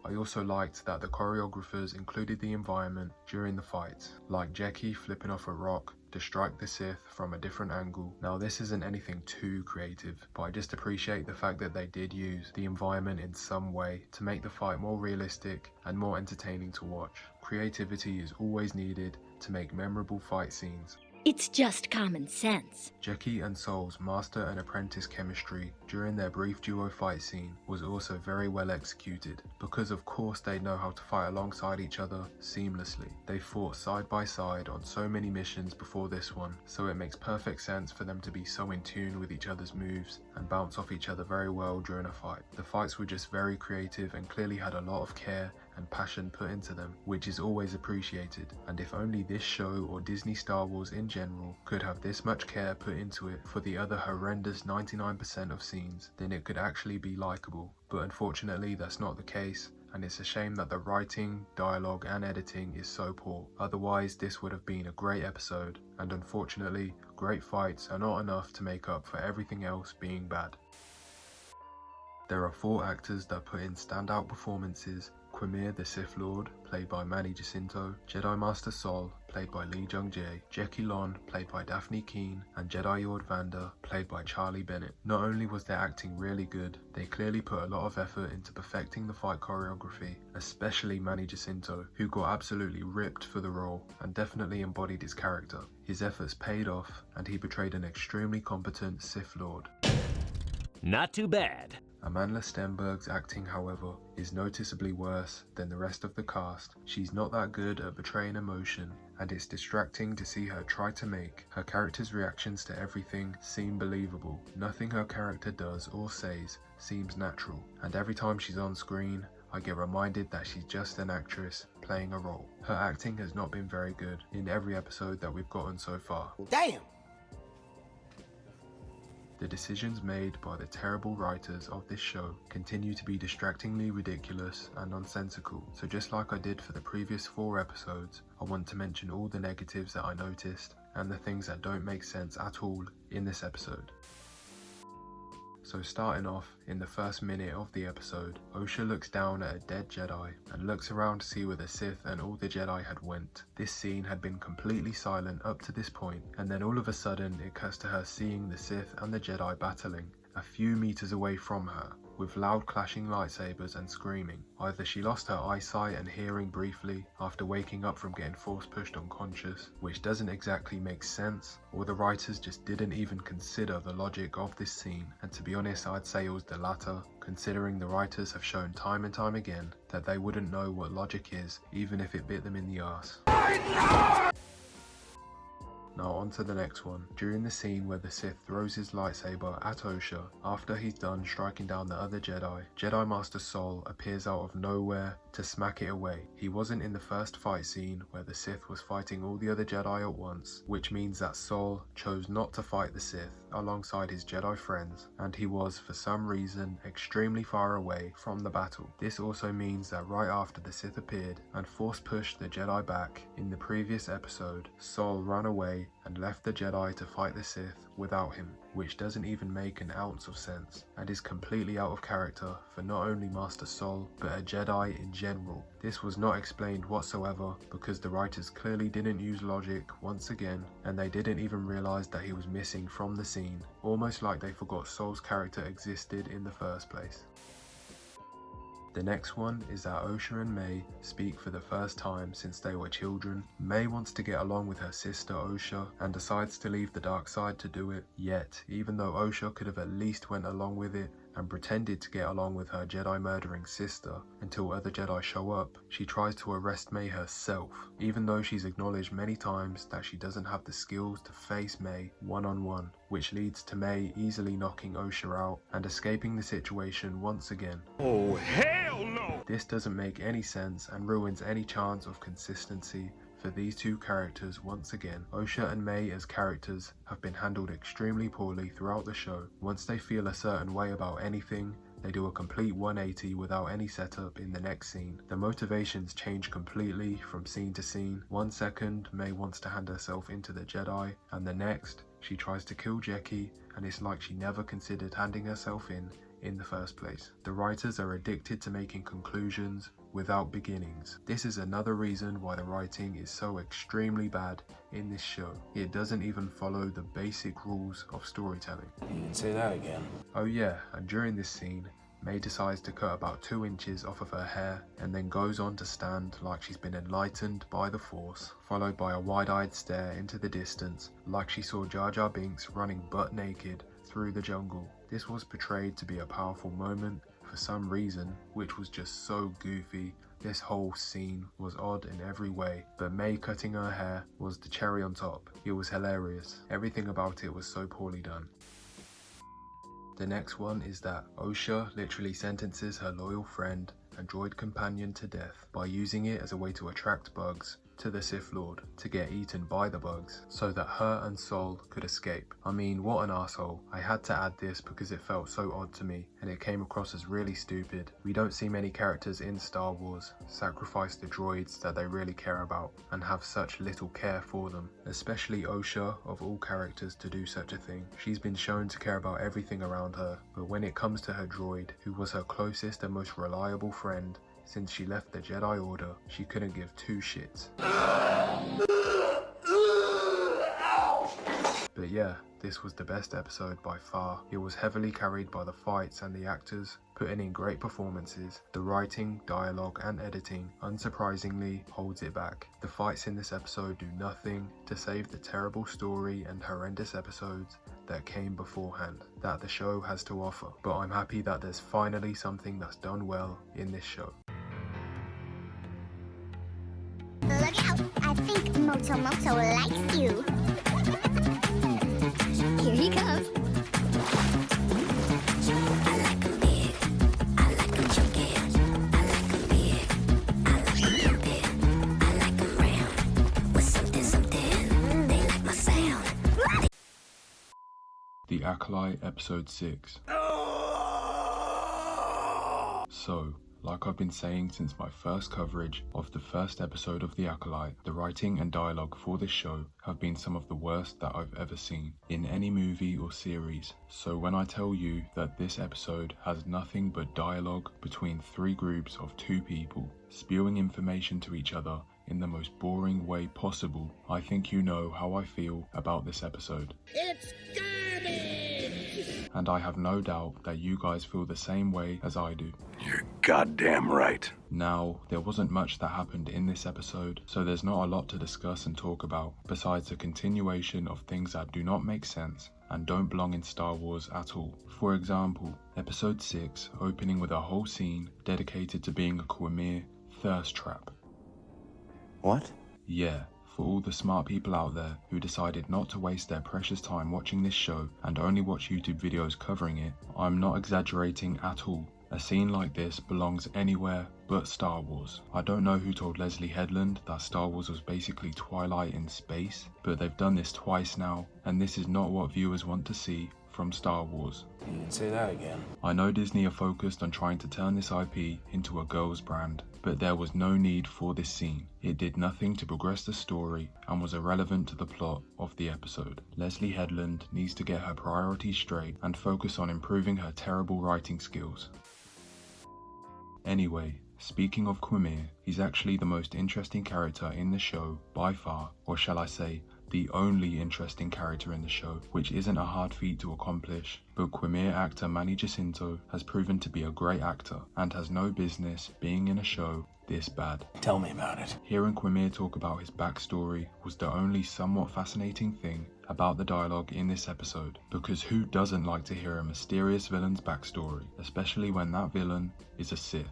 I also liked that the choreographers included the environment during the fight, like Jackie flipping off a rock to strike the Sith from a different angle. Now this isn't anything too creative, but I just appreciate the fact that they did use the environment in some way to make the fight more realistic and more entertaining to watch. Creativity is always needed to make memorable fight scenes. It's just common sense. Jackie and Sol's master and apprentice chemistry during their brief duo fight scene was also very well executed, because of course they know how to fight alongside each other seamlessly. They fought side by side on so many missions before this one, so it makes perfect sense for them to be so in tune with each other's moves and bounce off each other very well during a fight. The fights were just very creative and clearly had a lot of care and passion put into them, which is always appreciated, and if only this show or Disney Star Wars in general could have this much care put into it for the other horrendous 99% of scenes, then it could actually be likable. But unfortunately that's not the case, and it's a shame that the writing, dialogue and editing is so poor. Otherwise this would have been a great episode, and unfortunately great fights are not enough to make up for everything else being bad. There are 4 actors that put in standout performances: Quimir the Sith Lord, played by Manny Jacinto, Jedi Master Sol, played by Lee Jung-jae, Jackie Lon, played by Daphne Keane, and Jedi Lord Vander, played by Charlie Bennett. Not only was their acting really good, they clearly put a lot of effort into perfecting the fight choreography, especially Manny Jacinto, who got absolutely ripped for the role and definitely embodied his character. His efforts paid off, and he portrayed an extremely competent Sith Lord. Not too bad. Amandla Stenberg's acting, however, is noticeably worse than the rest of the cast. She's not that good at portraying emotion, and it's distracting to see her try to make her character's reactions to everything seem believable. Nothing her character does or says seems natural, and every time she's on screen, I get reminded that she's just an actress playing a role. Her acting has not been very good in every episode that we've gotten so far. Damn! The decisions made by the terrible writers of this show continue to be distractingly ridiculous and nonsensical, so just like I did for the previous 4 episodes, I want to mention all the negatives that I noticed and the things that don't make sense at all in this episode. So starting off, in the first minute of the episode, Osha looks down at a dead Jedi and looks around to see where the Sith and all the Jedi had went. This scene had been completely silent up to this point, and then all of a sudden it cuts to her seeing the Sith and the Jedi battling a few meters away from her, with loud clashing lightsabers and screaming. Either she lost her eyesight and hearing briefly after waking up from getting force pushed unconscious, which doesn't exactly make sense, or the writers just didn't even consider the logic of this scene, and to be honest I'd say it was the latter, considering the writers have shown time and time again that they wouldn't know what logic is even if it bit them in the arse. Now on to the next one. During the scene where the Sith throws his lightsaber at Osha, after he's done striking down the other Jedi, Jedi Master Sol appears out of nowhere to smack it away. He wasn't in the first fight scene where the Sith was fighting all the other Jedi at once, which means that Sol chose not to fight the Sith alongside his Jedi friends, and he was for some reason extremely far away from the battle. This also means that right after the Sith appeared and force pushed the Jedi back in the previous episode, Sol ran away and left the Jedi to fight the Sith without him, which doesn't even make an ounce of sense and is completely out of character for not only Master Sol but a Jedi in general. This was not explained whatsoever because the writers clearly didn't use logic once again, and they didn't even realize that he was missing from the scene, almost like they forgot Sol's character existed in the first place. The next one is that Osha and May speak for the first time since they were children. May wants to get along with her sister Osha and decides to leave the dark side to do it, yet even though Osha could have at least went along with it and pretended to get along with her Jedi murdering sister until other Jedi show up, she tries to arrest May herself, even though she's acknowledged many times that she doesn't have the skills to face May one-on-one, which leads to May easily knocking Osha out and escaping the situation once again. Oh, hell no! This doesn't make any sense and ruins any chance of consistency for these two characters once again. Osha and May as characters have been handled extremely poorly throughout the show. Once they feel a certain way about anything, they do a complete 180 without any setup in the next scene. The motivations change completely from scene to scene. 1 second, May wants to hand herself into the Jedi, and the next, she tries to kill Jeki, and it's like she never considered handing herself in the first place. The writers are addicted to making conclusions without beginnings. This is another reason why the writing is so extremely bad in this show. It doesn't even follow the basic rules of storytelling. You can say that again. Oh yeah, and during this scene, May decides to cut about 2 inches off of her hair and then goes on to stand like she's been enlightened by the Force, followed by a wide-eyed stare into the distance like she saw Jar Jar Binks running butt naked through the jungle. This was portrayed to be a powerful moment for some reason, which was just so goofy. This whole scene was odd in every way, but May cutting her hair was the cherry on top. It was hilarious. Everything about it was so poorly done. The next one is that Osha literally sentences her loyal friend and droid companion to death by using it as a way to attract bugs to the Sith Lord to get eaten by the bugs so that her and Sol could escape. I mean, what an asshole. I had to add this because it felt so odd to me and it came across as really stupid. We don't see many characters in Star Wars sacrifice the droids that they really care about and have such little care for them, especially Osha of all characters to do such a thing. She's been shown to care about everything around her, but when it comes to her droid, who was her closest and most reliable friend since she left the Jedi Order, she couldn't give 2 shits. But yeah, this was the best episode by far. It was heavily carried by the fights and the actors, putting in great performances. The writing, dialogue and editing, unsurprisingly, holds it back. The fights in this episode do nothing to save the terrible story and horrendous episodes that came beforehand that the show has to offer. But I'm happy that there's finally something that's done well in this show. Look out! I think Moto likes you. Here he comes. I like him big. I like him chunky. I like The Acolyte Episode 6. So, like I've been saying since my first coverage of the first episode of The Acolyte, the writing and dialogue for this show have been some of the worst that I've ever seen in any movie or series. So when I tell you that this episode has nothing but dialogue between three groups of two people, spewing information to each other in the most boring way possible, I think you know how I feel about this episode. It's garbage! And I have no doubt that you guys feel the same way as I do. You're goddamn right. Now, there wasn't much that happened in this episode, so there's not a lot to discuss and talk about, besides a continuation of things that do not make sense and don't belong in Star Wars at all. For example, Episode 6 opening with a whole scene dedicated to being a Quimir thirst trap. What? Yeah, for all the smart people out there who decided not to waste their precious time watching this show and only watch YouTube videos covering it, I'm not exaggerating at all. A scene like this belongs anywhere but Star Wars. I don't know who told Leslie Headland that Star Wars was basically Twilight in space, but they've done this twice now, and this is not what viewers want to see from Star Wars. You can say that again. I know Disney are focused on trying to turn this IP into a girl's brand, but there was no need for this scene. It did nothing to progress the story and was irrelevant to the plot of the episode. Leslie Headland needs to get her priorities straight and focus on improving her terrible writing skills. Anyway, speaking of Quimir, he's actually the most interesting character in the show by far, or shall I say, the only interesting character in the show, which isn't a hard feat to accomplish, but Quimir actor Manny Jacinto has proven to be a great actor and has no business being in a show this bad. Tell me about it. Hearing Quimir talk about his backstory was the only somewhat fascinating thing about the dialogue in this episode, because who doesn't like to hear a mysterious villain's backstory, especially when that villain is a Sith.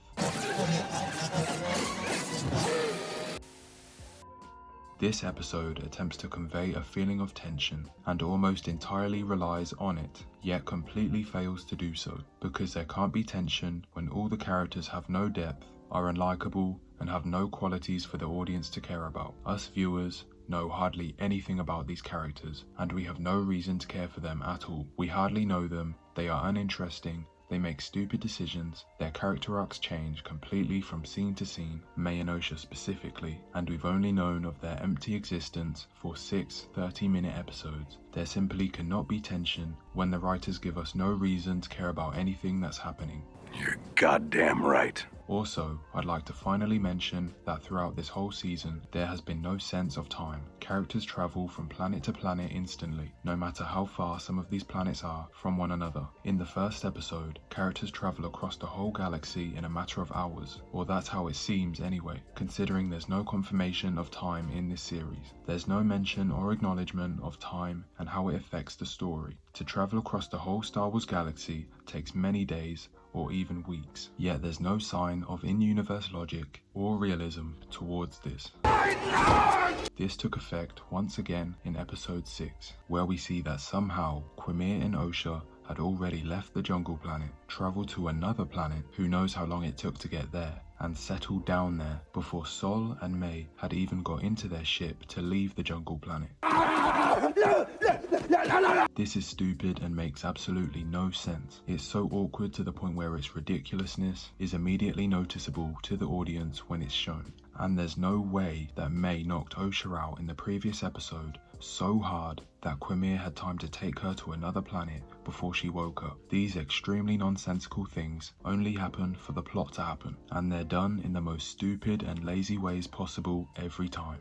This episode attempts to convey a feeling of tension and almost entirely relies on it, yet completely fails to do so, because there can't be tension when all the characters have no depth, are unlikable, and have no qualities for the audience to care about. Us viewers know hardly anything about these characters, and we have no reason to care for them at all. We hardly know them, they are uninteresting, they make stupid decisions, their character arcs change completely from scene to scene, May and Osha specifically, and we've only known of their empty existence for 6 30-minute episodes. There simply cannot be tension when the writers give us no reason to care about anything that's happening. You're goddamn right. Also, I'd like to finally mention that throughout this whole season, there has been no sense of time. Characters travel from planet to planet instantly, no matter how far some of these planets are from one another. In the first episode, characters travel across the whole galaxy in a matter of hours, or that's how it seems anyway, considering there's no confirmation of time in this series. There's no mention or acknowledgement of time and how it affects the story. To travel across the whole Star Wars galaxy takes many days, or even weeks, yet there's no sign of in-universe logic or realism towards this. This took effect once again in episode 6, where we see that somehow Quimir and Osha had already left the jungle planet, traveled to another planet, who knows how long it took to get there, and settled down there before Sol and May had even got into their ship to leave the jungle planet. This is stupid and makes absolutely no sense. It's so awkward to the point where its ridiculousness is immediately noticeable to the audience when it's shown. And there's no way that May knocked Osha out in the previous episode so hard that Quimir had time to take her to another planet before she woke up. These extremely nonsensical things only happen for the plot to happen, and they're done in the most stupid and lazy ways possible every time.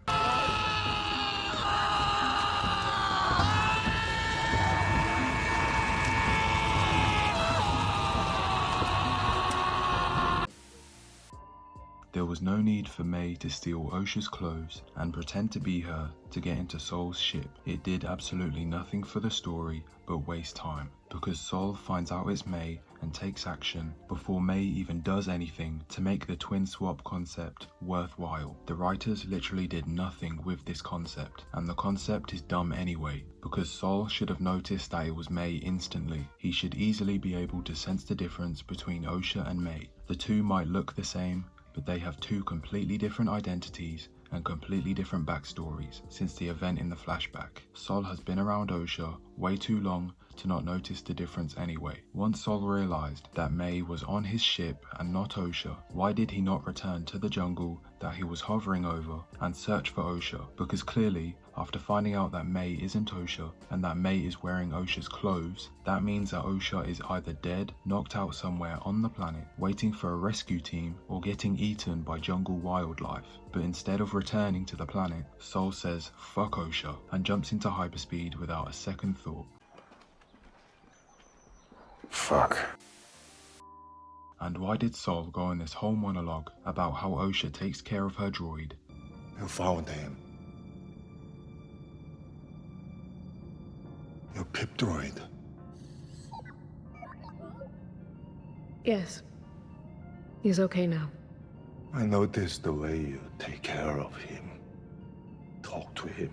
There was no need for May to steal Osha's clothes and pretend to be her to get into Sol's ship. It did absolutely nothing for the story but waste time, because Sol finds out it's May and takes action before May even does anything to make the twin swap concept worthwhile. The writers literally did nothing with this concept, and the concept is dumb anyway, because Sol should have noticed that it was May instantly. He should easily be able to sense the difference between Osha and May. The two might look the same, but they have two completely different identities and completely different backstories since the event in the flashback. Sol has been around Osha way too long to not notice the difference anyway. Once Sol realized that May was on his ship and not Osha, why did he not return to the jungle that he was hovering over and search for Osha? Because clearly, after finding out that May isn't Osha and that May is wearing Osha's clothes, that means that Osha is either dead, knocked out somewhere on the planet, waiting for a rescue team, or getting eaten by jungle wildlife. But instead of returning to the planet, Sol says fuck Osha and jumps into hyperspeed without a second thought. Fuck. And why did Sol go on this whole monologue about how Osha takes care of her droid? You found him. Your pip droid. Yes. He's okay now. I noticed the way you take care of him. Talk to him.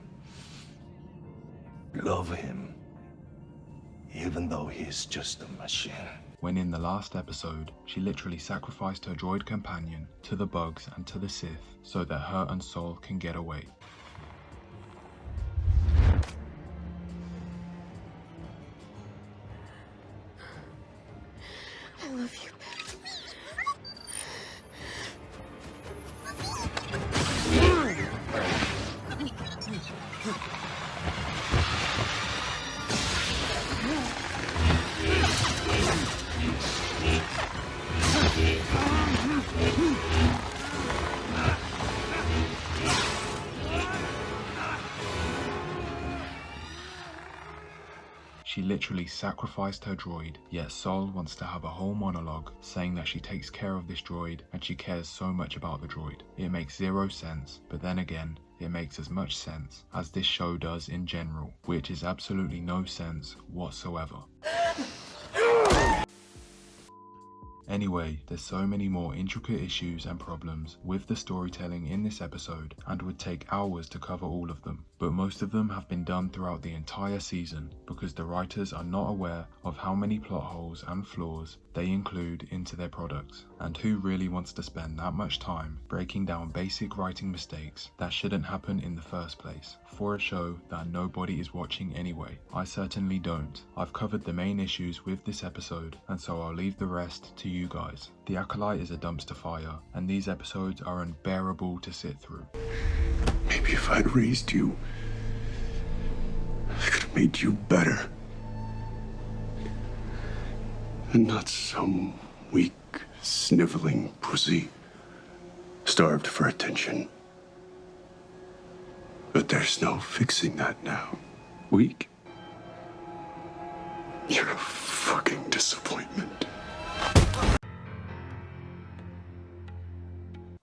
Love him. Even though he's just a machine. When in the last episode, she literally sacrificed her droid companion to the bugs and to the Sith so that her and Sol can get away. I love you. She literally sacrificed her droid, yet Sol wants to have a whole monologue saying that she takes care of this droid and she cares so much about the droid. It makes zero sense, but then again, it makes as much sense as this show does in general, which is absolutely no sense whatsoever. Anyway, there's so many more intricate issues and problems with the storytelling in this episode and would take hours to cover all of them, but most of them have been done throughout the entire season because the writers are not aware of how many plot holes and flaws they include into their products, and who really wants to spend that much time breaking down basic writing mistakes that shouldn't happen in the first place for a show that nobody is watching anyway. I certainly don't. I've covered the main issues with this episode, and so I'll leave the rest to you guys. The Acolyte is a dumpster fire, and these episodes are unbearable to sit through. Maybe if I'd raised you, I could have made you better. And not some weak, sniveling pussy, starved for attention. But there's no fixing that now. Weak? You're a fucking disappointment.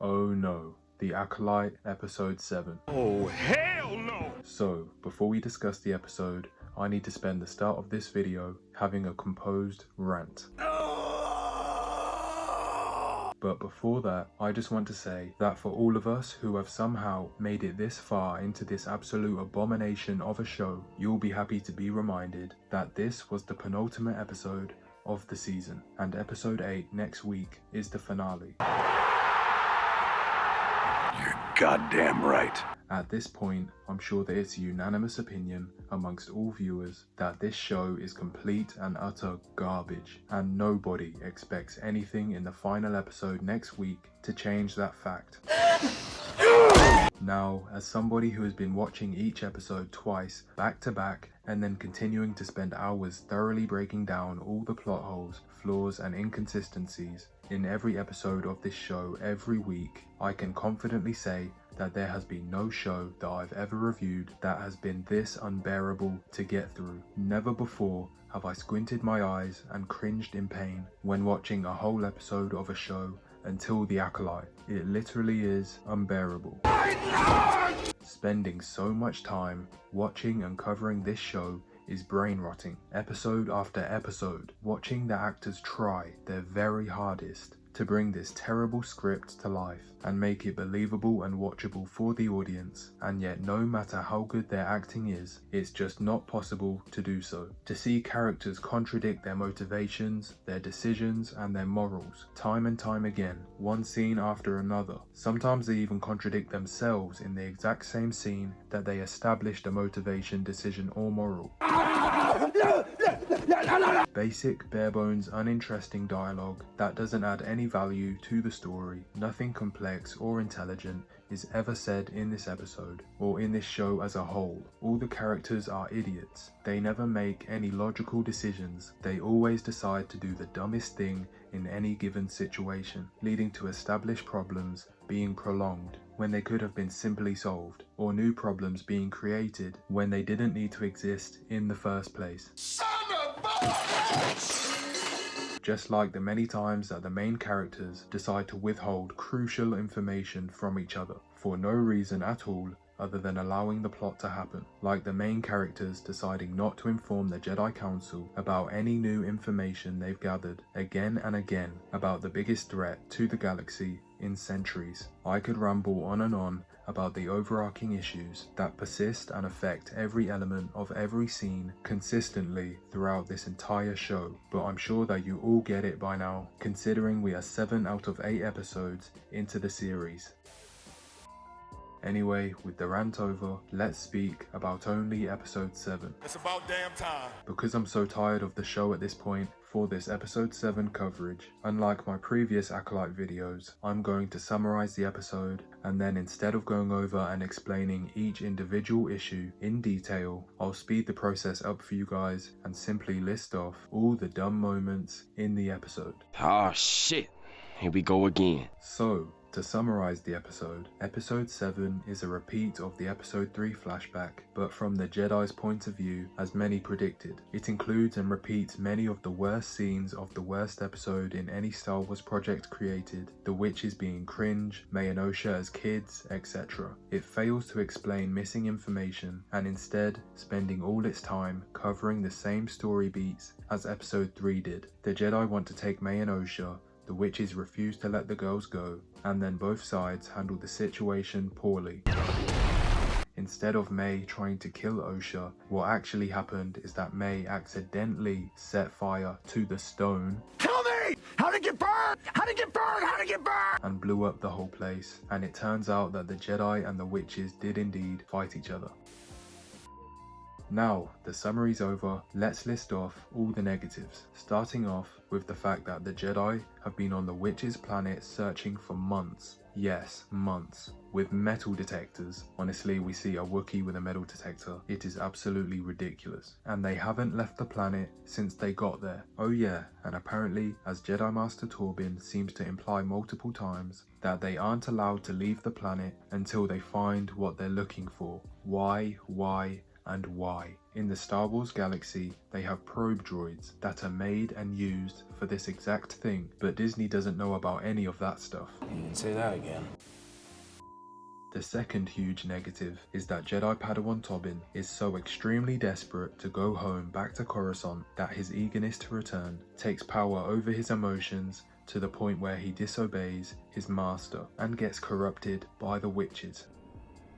Oh no. The Acolyte, Episode 7. Oh, hell no! So, before we discuss the episode, I need to spend the start of this video having a composed rant. But before that, I just want to say that for all of us who have somehow made it this far into this absolute abomination of a show, you'll be happy to be reminded that this was the penultimate episode of the season, and episode 8 next week is the finale. You're goddamn right. At this point, I'm sure that it's a unanimous opinion amongst all viewers that this show is complete and utter garbage, and nobody expects anything in the final episode next week to change that fact. Now, as somebody who has been watching each episode twice, back to back, and then continuing to spend hours thoroughly breaking down all the plot holes, flaws, and inconsistencies in every episode of this show every week, I can confidently say that there has been no show that I've ever reviewed that has been this unbearable to get through. Never before have I squinted my eyes and cringed in pain when watching a whole episode of a show until the Acolyte. It literally is unbearable. Spending so much time watching and covering this show is brain rotting. Episode after episode, watching the actors try their very hardest to bring this terrible script to life and make it believable and watchable for the audience, and yet no matter how good their acting is, it's just not possible to do so. To see characters contradict their motivations, their decisions, and their morals time and time again, one scene after another. Sometimes they even contradict themselves in the exact same scene that they established a motivation, decision, or moral. Basic, bare-bones, uninteresting dialogue that doesn't add any value to the story. Nothing complex or intelligent is ever said in this episode, or in this show as a whole. All the characters are idiots. They never make any logical decisions. They always decide to do the dumbest thing in any given situation, leading to established problems being prolonged when they could have been simply solved, or new problems being created when they didn't need to exist in the first place. Just like the many times that the main characters decide to withhold crucial information from each other for no reason at all other than allowing the plot to happen, like the main characters deciding not to inform the Jedi Council about any new information they've gathered again and again about the biggest threat to the galaxy in centuries. I could ramble on and on about the overarching issues that persist and affect every element of every scene consistently throughout this entire show, but I'm sure that you all get it by now, considering we are 7 out of 8 episodes into the series. Anyway, with the rant over, let's speak about only episode 7. It's about damn time. Because I'm so tired of the show at this point, for this episode 7 coverage, unlike my previous Acolyte videos, I'm going to summarize the episode, and then instead of going over and explaining each individual issue in detail, I'll speed the process up for you guys and simply list off all the dumb moments in the episode. Oh shit, here we go again. So, to summarize the episode, episode 7 is a repeat of the episode 3 flashback, but from the Jedi's point of view, as many predicted. It includes and repeats many of the worst scenes of the worst episode in any Star Wars project created, the witches being cringe, May and Osha as kids, etc. It fails to explain missing information, and instead spending all its time covering the same story beats as episode 3 did. The Jedi want to take May and Osha, the witches refuse to let the girls go, and then both sides handle the situation poorly. Instead of May trying to kill Osha, what actually happened is that May accidentally set fire to the stone. Tell me! How'd it get burned? How'd it get burned? How'd it get burned? And blew up the whole place. And it turns out that the Jedi and the witches did indeed fight each other. Now, the summary's over, let's list off all the negatives, starting off with the fact that the Jedi have been on the witches' planet searching for months. Yes, months. With metal detectors. Honestly, we see a Wookiee with a metal detector. It is absolutely ridiculous. And they haven't left the planet since they got there. Oh yeah, and apparently, as Jedi Master Torbin seems to imply multiple times, that they aren't allowed to leave the planet until they find what they're looking for. Why, and why. In the Star Wars galaxy, they have probe droids that are made and used for this exact thing, but Disney doesn't know about any of that stuff. You can say that again. The second huge negative is that Jedi Padawan Torbin is so extremely desperate to go home back to Coruscant that his eagerness to return takes power over his emotions to the point where he disobeys his master and gets corrupted by the witches.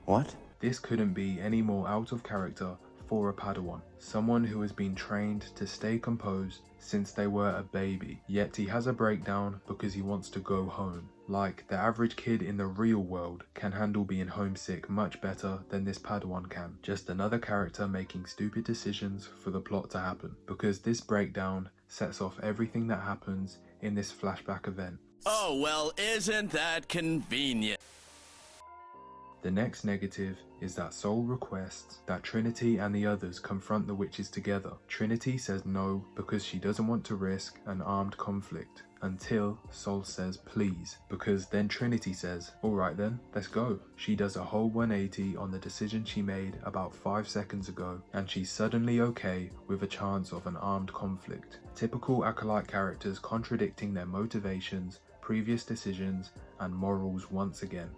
What? This couldn't be any more out of character for a Padawan, someone who has been trained to stay composed since they were a baby, yet he has a breakdown because he wants to go home. Like, the average kid in the real world can handle being homesick much better than this Padawan can. Just another character making stupid decisions for the plot to happen, because this breakdown sets off everything that happens in this flashback event. Oh, well, isn't that convenient? The next negative is that Sol requests that Trinity and the others confront the witches together. Trinity says no because she doesn't want to risk an armed conflict, until Sol says please, because then Trinity says, alright then, let's go. She does a whole 180 on the decision she made about 5 seconds ago, and she's suddenly okay with a chance of an armed conflict. Typical Acolyte characters contradicting their motivations, previous decisions, and morals once again.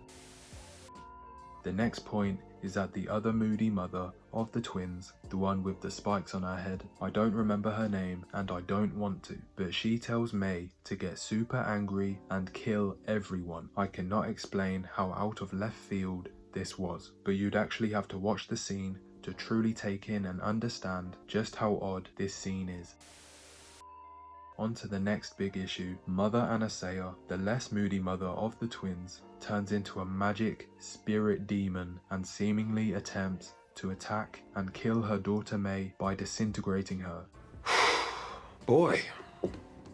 The next point is that the other moody mother of the twins, the one with the spikes on her head, I don't remember her name and I don't want to, but she tells May to get super angry and kill everyone. I cannot explain how out of left field this was, but you'd actually have to watch the scene to truly take in and understand just how odd this scene is. On to the next big issue. Mother Anastasia, the less moody mother of the twins, turns into a magic spirit demon and seemingly attempts to attack and kill her daughter May by disintegrating her. Boy,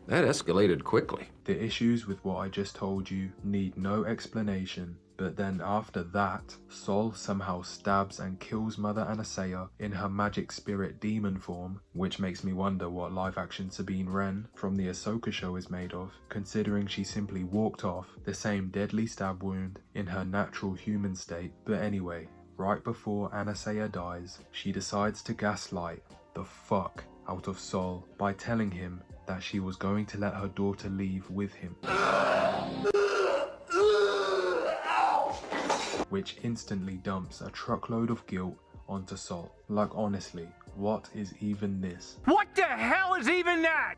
that escalated quickly. The issues with what I just told you need no explanation, but then after that, Sol somehow stabs and kills Mother Anastasia in her magic spirit demon form, which makes me wonder what live-action Sabine Wren from the Ahsoka show is made of, considering she simply walked off the same deadly stab wound in her natural human state. But anyway, right before Anastasia dies, she decides to gaslight the fuck out of Sol by telling him that she was going to let her daughter leave with him, which instantly dumps a truckload of guilt onto Sol. Like, honestly, what is even this? What the hell is even that?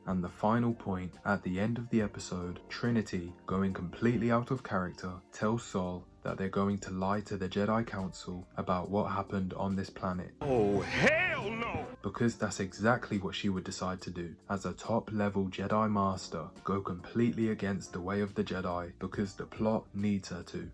And the final point, at the end of the episode, Trinity, going completely out of character, tells Sol that they're going to lie to the Jedi Council about what happened on this planet. Oh, hell no! Because that's exactly what she would decide to do. As a top-level Jedi Master, go completely against the way of the Jedi because the plot needs her to.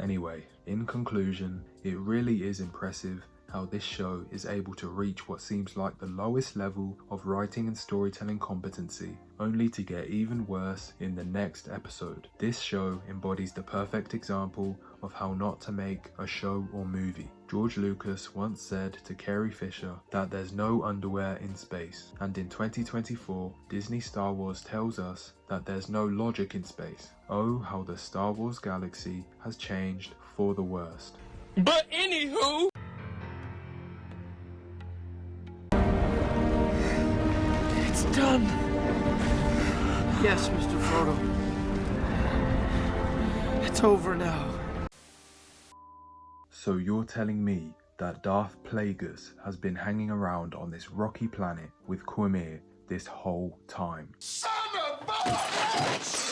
Anyway, in conclusion, it really is impressive how this show is able to reach what seems like the lowest level of writing and storytelling competency, only to get even worse in the next episode. This show embodies the perfect example of how not to make a show or movie. George Lucas once said to Carrie Fisher that there's no underwear in space, and in 2024, Disney Star Wars tells us that there's no logic in space. Oh, how the Star Wars galaxy has changed for the worst. But anywho... It's done. Yes, Mr. Frodo. It's over now. So you're telling me that Darth Plagueis has been hanging around on this rocky planet with Quimir this whole time? Son of a bitch!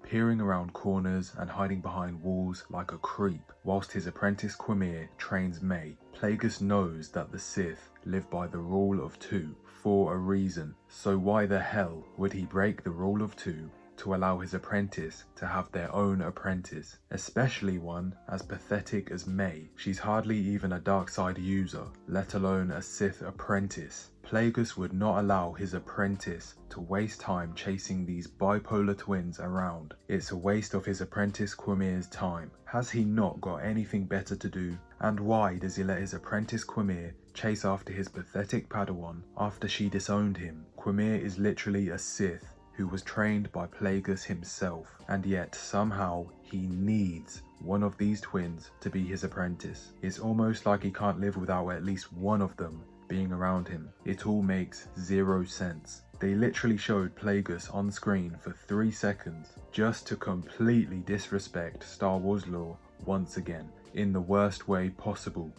Peering around corners and hiding behind walls like a creep, whilst his apprentice Quimir trains May. Plagueis knows that the Sith live by the rule of two for a reason, so why the hell would he break the rule of two to allow his apprentice to have their own apprentice, especially one as pathetic as May? She's hardly even a dark side user, let alone a Sith apprentice. Plagueis would not allow his apprentice to waste time chasing these bipolar twins around. It's a waste of his apprentice Quimir's time. Has he not got anything better to do? And why does he let his apprentice Quimir chase after his pathetic Padawan after she disowned him? Quimir is literally a Sith who was trained by Plagueis himself, and yet somehow he needs one of these twins to be his apprentice. It's almost like he can't live without at least one of them being around him. It all makes zero sense. They literally showed Plagueis on screen for 3 seconds just to completely disrespect Star Wars lore once again, in the worst way possible.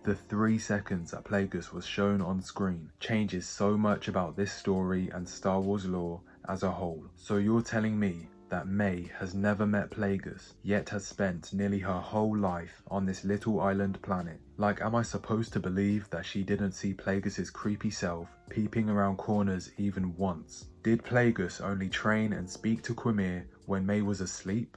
The 3 seconds that Plagueis was shown on screen changes so much about this story and Star Wars lore as a whole. So you're telling me that May has never met Plagueis, yet has spent nearly her whole life on this little island planet? Like, am I supposed to believe that she didn't see Plagueis' creepy self peeping around corners even once? Did Plagueis only train and speak to Quimir when May was asleep?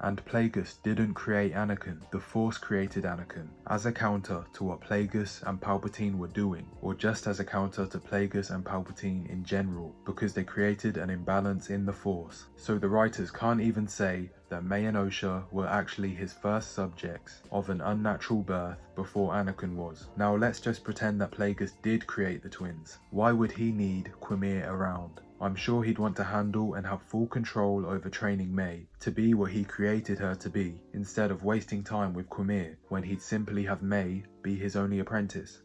And Plagueis didn't create Anakin, the Force created Anakin, as a counter to what Plagueis and Palpatine were doing, or just as a counter to Plagueis and Palpatine in general, because they created an imbalance in the Force. So the writers can't even say that May and Osha were actually his first subjects of an unnatural birth before Anakin was. Now let's just pretend that Plagueis did create the twins. Why would he need Quimir around? I'm sure he'd want to handle and have full control over training May to be what he created her to be, instead of wasting time with Quimir when he'd simply have May be his only apprentice.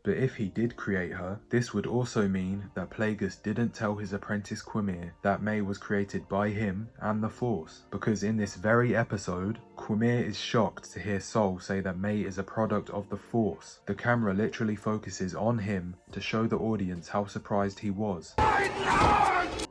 But if he did create her, this would also mean that Plagueis didn't tell his apprentice Quimir that May was created by him and the Force, because in this very episode, Quimir is shocked to hear Sol say that May is a product of the Force. The camera literally focuses on him to show the audience how surprised he was.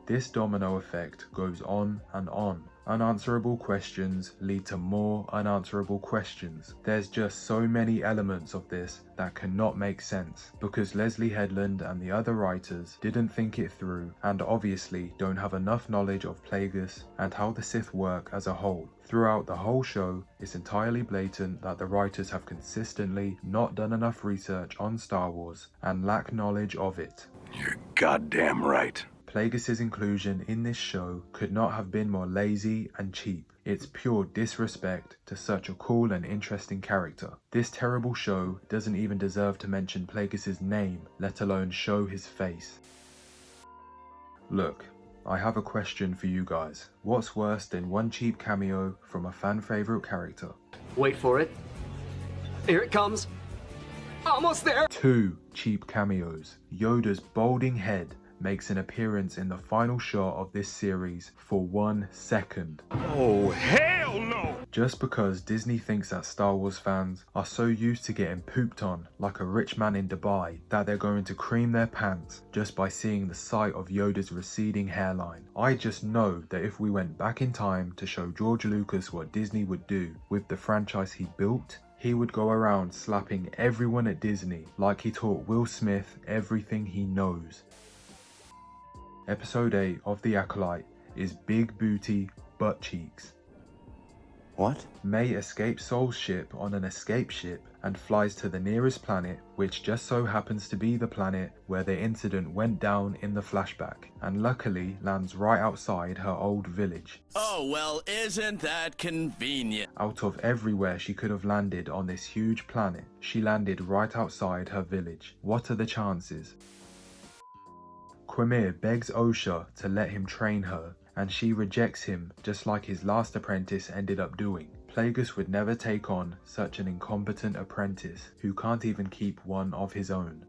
This domino effect goes on and on. Unanswerable questions lead to more unanswerable questions. There's just so many elements of this that cannot make sense, because Leslie Headland and the other writers didn't think it through, and obviously don't have enough knowledge of Plagueis and how the Sith work as a whole. Throughout the whole show, it's entirely blatant that the writers have consistently not done enough research on Star Wars and lack knowledge of it. You're goddamn right. Plagueis' inclusion in this show could not have been more lazy and cheap. It's pure disrespect to such a cool and interesting character. This terrible show doesn't even deserve to mention Plagueis' name, let alone show his face. Look, I have a question for you guys. What's worse than one cheap cameo from a fan favorite character? Wait for it. Here it comes. Almost there. 2 cheap cameos. Yoda's balding head makes an appearance in the final shot of this series for 1 second. Oh, hell no! Just because Disney thinks that Star Wars fans are so used to getting pooped on like a rich man in Dubai that they're going to cream their pants just by seeing the sight of Yoda's receding hairline. I just know that if we went back in time to show George Lucas what Disney would do with the franchise he built, he would go around slapping everyone at Disney like he taught Will Smith everything he knows. Episode 8 of The Acolyte is big booty butt cheeks. What? May escapes Sol's ship on an escape ship and flies to the nearest planet, which just so happens to be the planet where the incident went down in the flashback, and luckily lands right outside her old village. Oh, well, isn't that convenient? Out of everywhere she could have landed on this huge planet, she landed right outside her village. What are the chances? Quimir begs Osha to let him train her, and she rejects him just like his last apprentice ended up doing. Plagueis would never take on such an incompetent apprentice who can't even keep one of his own.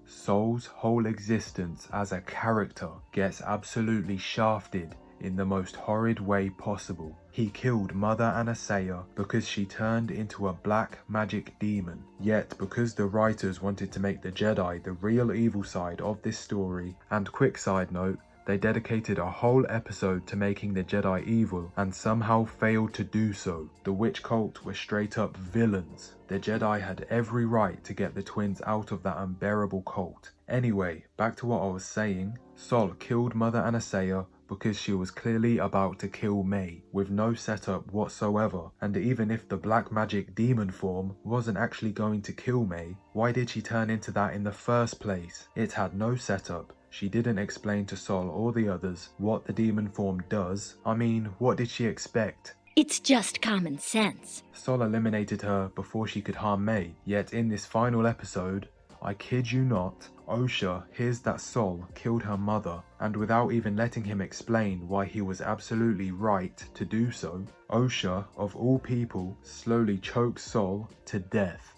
Sol's whole existence as a character gets absolutely shafted in the most horrid way possible. He killed Mother Anastasia because she turned into a black magic demon. Yet because the writers wanted to make the Jedi the real evil side of this story, and quick side note, they dedicated a whole episode to making the Jedi evil and somehow failed to do so. The witch cult were straight up villains. The Jedi had every right to get the twins out of that unbearable cult. Anyway, back to what I was saying. Sol killed Mother Anastasia because she was clearly about to kill May, with no setup whatsoever. And even if the black magic demon form wasn't actually going to kill May, why did she turn into that in the first place? It had no setup. She didn't explain to Sol or the others what the demon form does. I mean, what did she expect? It's just common sense. Sol eliminated her before she could harm May, yet in this final episode, I kid you not, Osha hears that Sol killed her mother, and without even letting him explain why he was absolutely right to do so, Osha, of all people, slowly chokes Sol to death.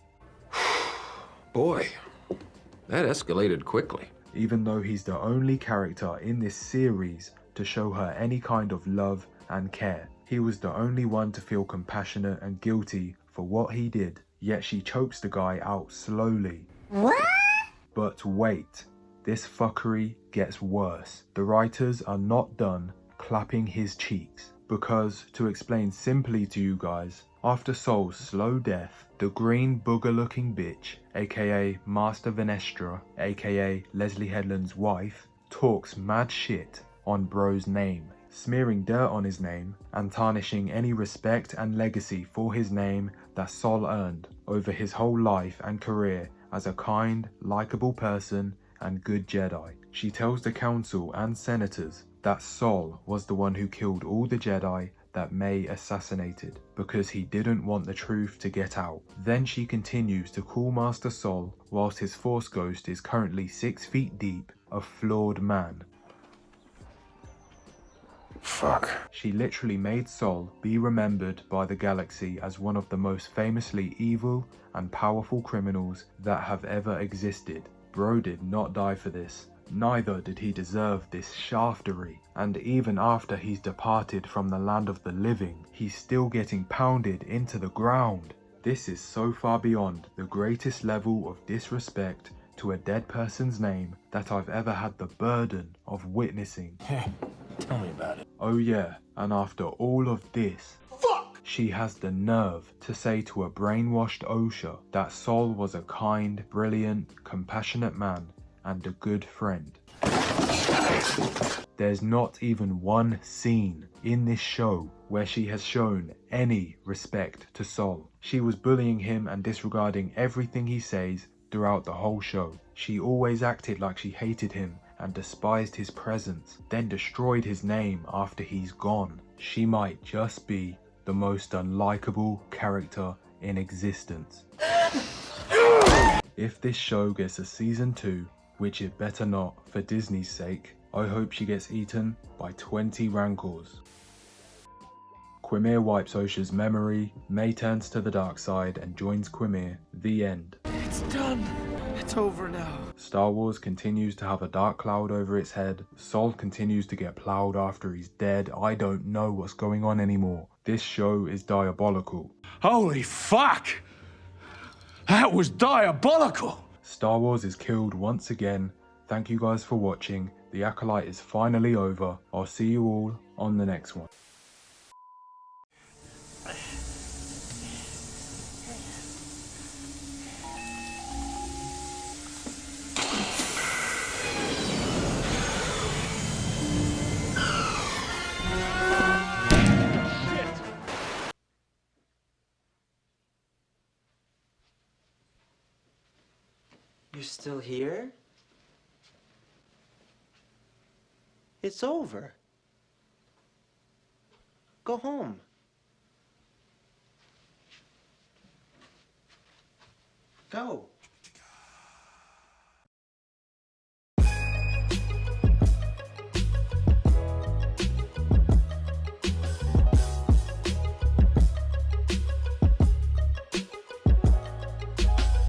Boy, that escalated quickly. Even though he's the only character in this series to show her any kind of love and care. He was the only one to feel compassionate and guilty for what he did, yet she chokes the guy out slowly. What? But wait, this fuckery gets worse. The writers are not done clapping his cheeks, because to explain simply to you guys, after Sol's slow death, the green booger looking bitch, aka Master Venestra, aka Leslie Headland's wife, talks mad shit on bro's name, smearing dirt on his name and tarnishing any respect and legacy for his name that Sol earned over his whole life and career as a kind, likable person and good Jedi. She tells the council and senators that Sol was the one who killed all the Jedi that May assassinated because he didn't want the truth to get out. Then she continues to call Master Sol, whilst his Force Ghost is currently 6 feet deep, a flawed man. Fuck. She literally made Sol be remembered by the galaxy as one of the most famously evil and powerful criminals that have ever existed. Bro did not die for this. Neither did he deserve this shaftery, and even after he's departed from the land of the living, he's still getting pounded into the ground. This is so far beyond the greatest level of disrespect to a dead person's name that I've ever had the burden of witnessing. Tell me about it. Oh yeah, and after all of this, she has the nerve to say to a brainwashed Osha that Sol was a kind, brilliant, compassionate man and a good friend. There's not even one scene in this show where she has shown any respect to Sol. She was bullying him and disregarding everything he says throughout the whole show. She always acted like she hated him and despised his presence, then destroyed his name after he's gone. She might just be the most unlikable character in existence. If this show gets a season 2, which it better not for Disney's sake, I hope she gets eaten by 20 rancors. Quimir wipes Osha's memory, May turns to the dark side and joins Quimir. The end. It's done. It's over now. Star Wars continues to have a dark cloud over its head. Sol continues to get plowed after he's dead. I don't know what's going on anymore. This show is diabolical. Holy fuck! That was diabolical! Star Wars is killed once again. Thank you guys for watching. The Acolyte is finally over. I'll see you all on the next one. You're still here? It's over. Go home. Go.